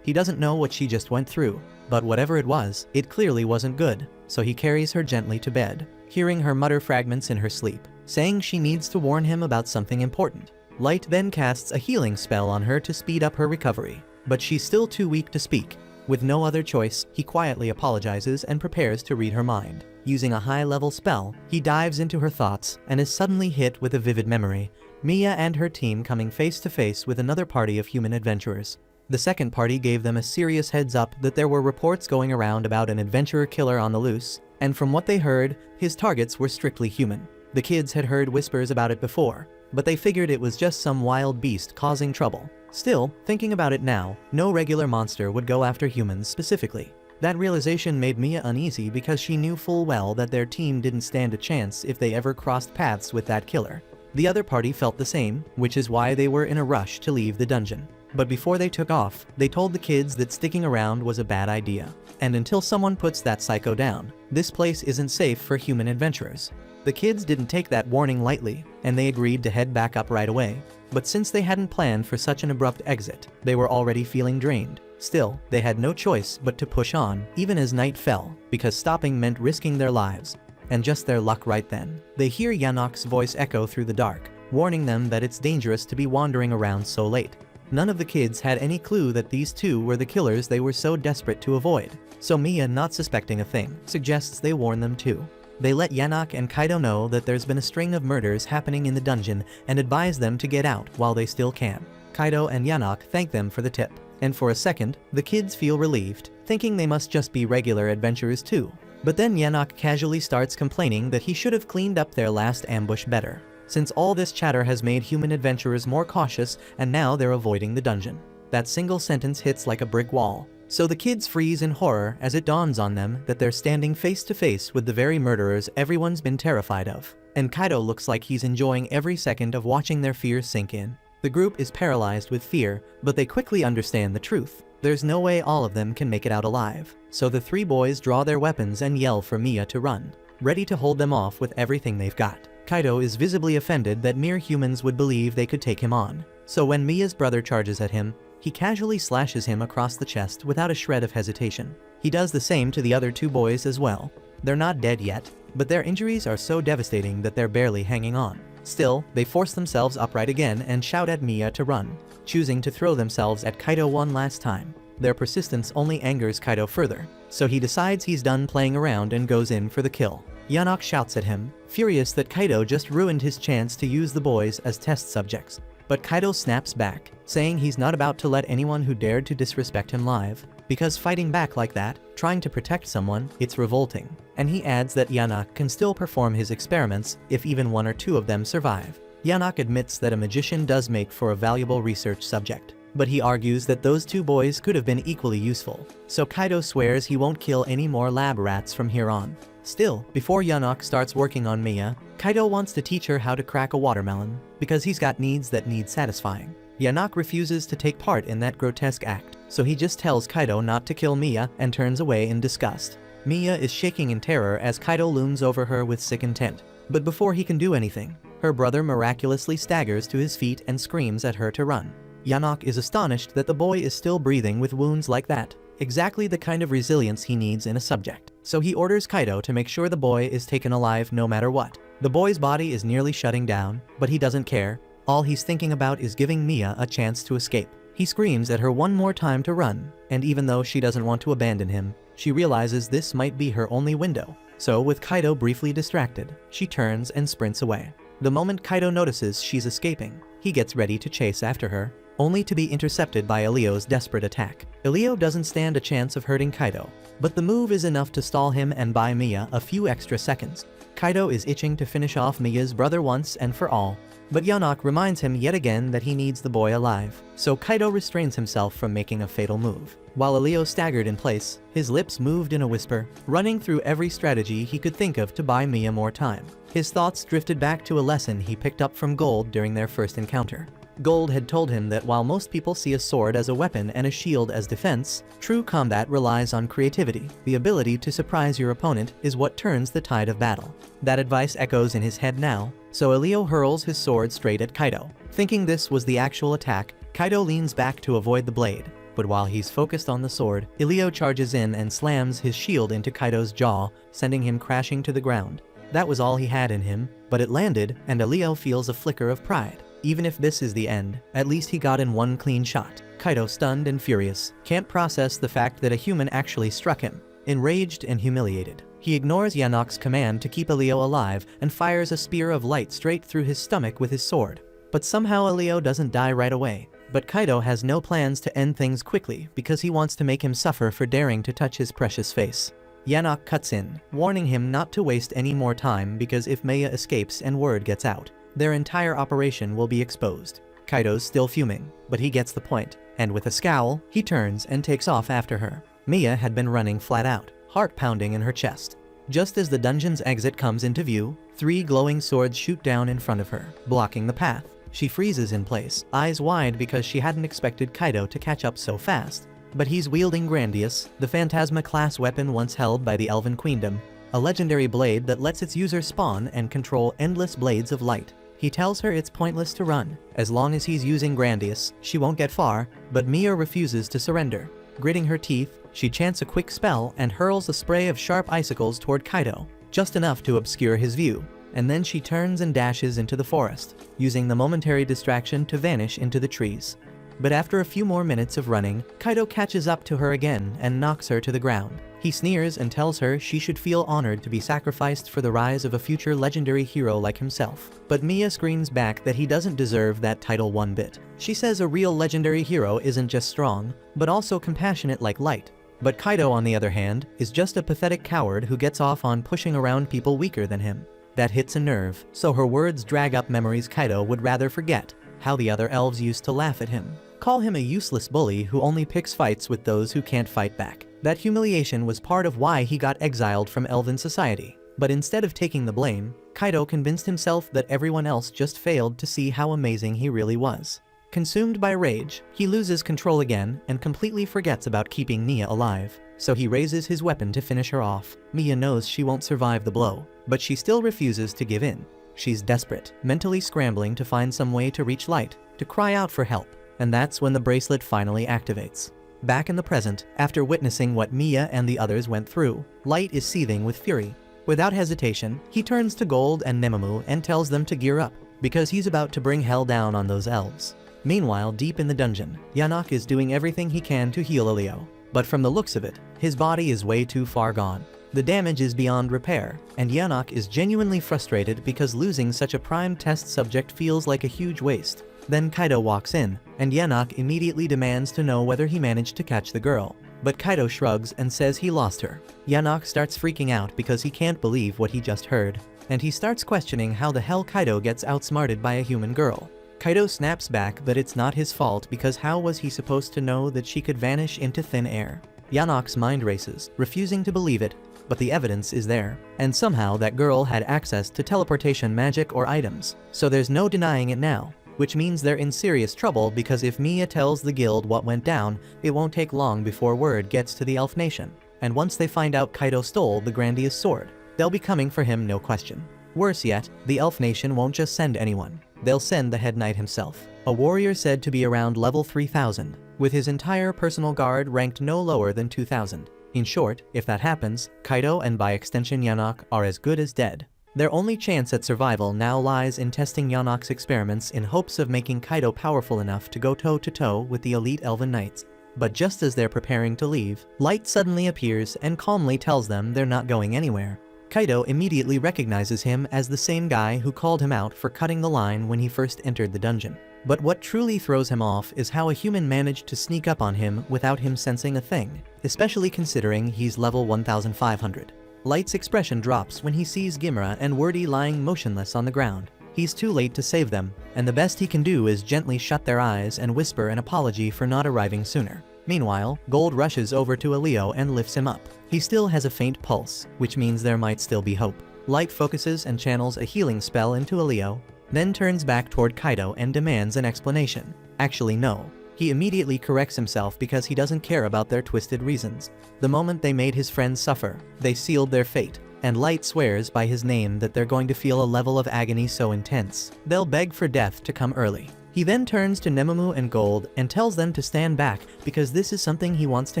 He doesn't know what she just went through, but whatever it was, it clearly wasn't good, so he carries her gently to bed, hearing her mutter fragments in her sleep, saying she needs to warn him about something important. Light then casts a healing spell on her to speed up her recovery, but she's still too weak to speak. With no other choice, he quietly apologizes and prepares to read her mind. Using a high-level spell, he dives into her thoughts and is suddenly hit with a vivid memory, Mia and her team coming face to face with another party of human adventurers. The second party gave them a serious heads up that there were reports going around about an adventurer killer on the loose, and from what they heard, his targets were strictly human. The kids had heard whispers about it before, but they figured it was just some wild beast causing trouble. Still, thinking about it now, no regular monster would go after humans specifically. That realization made Mia uneasy because she knew full well that their team didn't stand a chance if they ever crossed paths with that killer. The other party felt the same, which is why they were in a rush to leave the dungeon. But before they took off, they told the kids that sticking around was a bad idea. And until someone puts that psycho down, this place isn't safe for human adventurers. The kids didn't take that warning lightly, and they agreed to head back up right away. But since they hadn't planned for such an abrupt exit, they were already feeling drained. Still, they had no choice but to push on, even as night fell, because stopping meant risking their lives. And just their luck right then, they hear Yanok's voice echo through the dark, warning them that it's dangerous to be wandering around so late. None of the kids had any clue that these two were the killers they were so desperate to avoid, so Mia, not suspecting a thing, suggests they warn them too. They let Yanok and Kaido know that there's been a string of murders happening in the dungeon and advise them to get out while they still can. Kaido and Yanok thank them for the tip, and for a second, the kids feel relieved, thinking they must just be regular adventurers too. But then Yanok casually starts complaining that he should have cleaned up their last ambush better, since all this chatter has made human adventurers more cautious and now they're avoiding the dungeon. That single sentence hits like a brick wall, so the kids freeze in horror as it dawns on them that they're standing face to face with the very murderers everyone's been terrified of. And Kaido looks like he's enjoying every second of watching their fears sink in. The group is paralyzed with fear, but they quickly understand the truth. There's no way all of them can make it out alive, so the three boys draw their weapons and yell for Mia to run, ready to hold them off with everything they've got. Kaido is visibly offended that mere humans would believe they could take him on, so when Mia's brother charges at him, he casually slashes him across the chest without a shred of hesitation. He does the same to the other two boys as well. They're not dead yet, but their injuries are so devastating that they're barely hanging on. Still, they force themselves upright again and shout at Mia to run, choosing to throw themselves at Kaido one last time. Their persistence only angers Kaido further, so he decides he's done playing around and goes in for the kill. Yanok shouts at him, furious that Kaido just ruined his chance to use the boys as test subjects. But Kaido snaps back, saying he's not about to let anyone who dared to disrespect him live, because fighting back like that, trying to protect someone, it's revolting. And he adds that Yanok can still perform his experiments if even one or two of them survive. Yanok admits that a magician does make for a valuable research subject, but he argues that those two boys could have been equally useful, so Kaido swears he won't kill any more lab rats from here on. Still, before Yanok starts working on Mia, Kaido wants to teach her how to crack a watermelon, because he's got needs that need satisfying. Yanok refuses to take part in that grotesque act, so he just tells Kaido not to kill Mia and turns away in disgust. Mia is shaking in terror as Kaido looms over her with sick intent. But before he can do anything, her brother miraculously staggers to his feet and screams at her to run. Yanok is astonished that the boy is still breathing with wounds like that. Exactly the kind of resilience he needs in a subject. So he orders Kaido to make sure the boy is taken alive no matter what. The boy's body is nearly shutting down, but he doesn't care. All he's thinking about is giving Mia a chance to escape. He screams at her one more time to run, and even though she doesn't want to abandon him, she realizes this might be her only window. So with Kaido briefly distracted, she turns and sprints away. The moment Kaido notices she's escaping, he gets ready to chase after her, only to be intercepted by Elio's desperate attack. Elio doesn't stand a chance of hurting Kaido, but the move is enough to stall him and buy Mia a few extra seconds. Kaido is itching to finish off Mia's brother once and for all, but Yanok reminds him yet again that he needs the boy alive, so Kaido restrains himself from making a fatal move. While Elio staggered in place, his lips moved in a whisper, running through every strategy he could think of to buy Mia more time. His thoughts drifted back to a lesson he picked up from Gold during their first encounter. Gold had told him that while most people see a sword as a weapon and a shield as defense, true combat relies on creativity. The ability to surprise your opponent is what turns the tide of battle. That advice echoes in his head now, so Elio hurls his sword straight at Kaido. Thinking this was the actual attack, Kaido leans back to avoid the blade. But while he's focused on the sword, Elio charges in and slams his shield into Kaido's jaw, sending him crashing to the ground. That was all he had in him, but it landed, and Elio feels a flicker of pride. Even if this is the end, at least he got in one clean shot. Kaido, stunned and furious, can't process the fact that a human actually struck him. Enraged and humiliated, he ignores Yanok's command to keep Elio alive and fires a spear of light straight through his stomach with his sword. But somehow Elio doesn't die right away. But Kaido has no plans to end things quickly because he wants to make him suffer for daring to touch his precious face. Yanok cuts in, warning him not to waste any more time because if Maya escapes and word gets out, their entire operation will be exposed. Kaido's still fuming, but he gets the point, and with a scowl, he turns and takes off after her. Mia had been running flat out, heart pounding in her chest. Just as the dungeon's exit comes into view, 3 glowing swords shoot down in front of her, blocking the path. She freezes in place, eyes wide because she hadn't expected Kaido to catch up so fast. But he's wielding Grandius, the Phantasma-class weapon once held by the Elven Queendom, a legendary blade that lets its user spawn and control endless blades of light. He tells her it's pointless to run. As long as he's using Grandius, she won't get far, but Mia refuses to surrender. Gritting her teeth, she chants a quick spell and hurls a spray of sharp icicles toward Kaido, just enough to obscure his view. And then she turns and dashes into the forest, using the momentary distraction to vanish into the trees. But after a few more minutes of running, Kaido catches up to her again and knocks her to the ground. He sneers and tells her she should feel honored to be sacrificed for the rise of a future legendary hero like himself. But Mia screams back that he doesn't deserve that title one bit. She says a real legendary hero isn't just strong, but also compassionate like light. But Kaido, on the other hand, is just a pathetic coward who gets off on pushing around people weaker than him. That hits a nerve, so her words drag up memories Kaido would rather forget. How the other elves used to laugh at him, call him a useless bully who only picks fights with those who can't fight back. That humiliation was part of why he got exiled from Elven society. But instead of taking the blame, Kaido convinced himself that everyone else just failed to see how amazing he really was. Consumed by rage, he loses control again and completely forgets about keeping Nia alive. So he raises his weapon to finish her off. Mia knows she won't survive the blow, but she still refuses to give in. She's desperate, mentally scrambling to find some way to reach light, to cry out for help. And that's when the bracelet finally activates. Back in the present, after witnessing what Mia and the others went through, Light is seething with fury. Without hesitation, he turns to Gold and Nemamu and tells them to gear up, because he's about to bring hell down on those elves. Meanwhile, deep in the dungeon, Yanok is doing everything he can to heal Elio. But from the looks of it, his body is way too far gone. The damage is beyond repair, and Yanok is genuinely frustrated because losing such a prime test subject feels like a huge waste. Then Kaido walks in, and Yanok immediately demands to know whether he managed to catch the girl. But Kaido shrugs and says he lost her. Yanok starts freaking out because he can't believe what he just heard, and he starts questioning how the hell Kaido gets outsmarted by a human girl. Kaido snaps back that it's not his fault because how was he supposed to know that she could vanish into thin air? Yanok's mind races, refusing to believe it, but the evidence is there, and somehow that girl had access to teleportation magic or items, so there's no denying it now. Which means they're in serious trouble because if Mia tells the guild what went down, it won't take long before word gets to the Elf Nation. And once they find out Kaido stole the Grandius sword, they'll be coming for him no question. Worse yet, the Elf Nation won't just send anyone. they'll send the head knight himself, a warrior said to be around level 3000, with his entire personal guard ranked no lower than 2000. In short, if that happens, Kaido and by extension Yanok are as good as dead. Their only chance at survival now lies in testing Yanok's experiments in hopes of making Kaido powerful enough to go toe-to-toe with the elite Elven Knights. But just as they're preparing to leave, Light suddenly appears and calmly tells them they're not going anywhere. Kaido immediately recognizes him as the same guy who called him out for cutting the line when he first entered the dungeon. But what truly throws him off is how a human managed to sneak up on him without him sensing a thing, especially considering he's level 1500. Light's expression drops when he sees Gimra and Wordy lying motionless on the ground. He's too late to save them, and the best he can do is gently shut their eyes and whisper an apology for not arriving sooner. Meanwhile, Gold rushes over to Elio and lifts him up. He still has a faint pulse, which means there might still be hope. Light focuses and channels a healing spell into Elio, then turns back toward Kaido and demands an explanation. Actually no. He immediately corrects himself because he doesn't care about their twisted reasons. The moment they made his friends suffer, they sealed their fate, and Light swears by his name that they're going to feel a level of agony so intense, they'll beg for death to come early. He then turns to Nemomu and Gold and tells them to stand back because this is something he wants to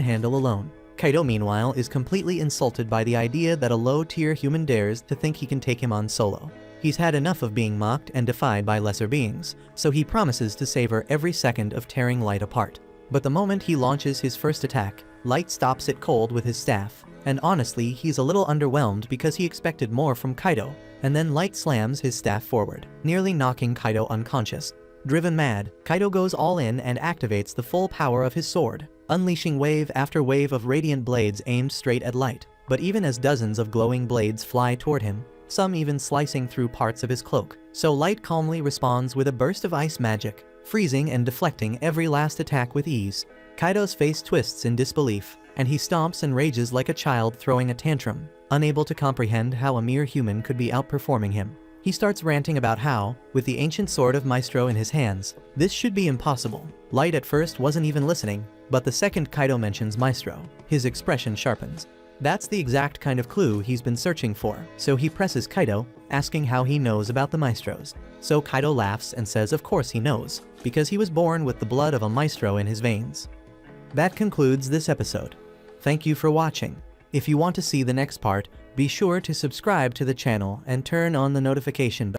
handle alone. Kaido meanwhile is completely insulted by the idea that a low-tier human dares to think he can take him on solo. He's had enough of being mocked and defied by lesser beings, so he promises to savor every second of tearing Light apart. But the moment he launches his first attack, Light stops it cold with his staff, and honestly he's a little underwhelmed because he expected more from Kaido, and then Light slams his staff forward, nearly knocking Kaido unconscious. Driven mad, Kaido goes all in and activates the full power of his sword, unleashing wave after wave of radiant blades aimed straight at Light. But even as dozens of glowing blades fly toward him, some even slicing through parts of his cloak, so Light calmly responds with a burst of ice magic, freezing and deflecting every last attack with ease. Kaido's face twists in disbelief, and he stomps and rages like a child throwing a tantrum, unable to comprehend how a mere human could be outperforming him. He starts ranting about how, with the ancient sword of Maestro in his hands, this should be impossible. Light at first wasn't even listening, but the second Kaido mentions Maestro, his expression sharpens. That's the exact kind of clue he's been searching for, so he presses Kaido, asking how he knows about the Maestros. So Kaido laughs and says of course he knows, because he was born with the blood of a Maestro in his veins. That concludes this episode. Thank you for watching. If you want to see the next part, be sure to subscribe to the channel and turn on the notification bell.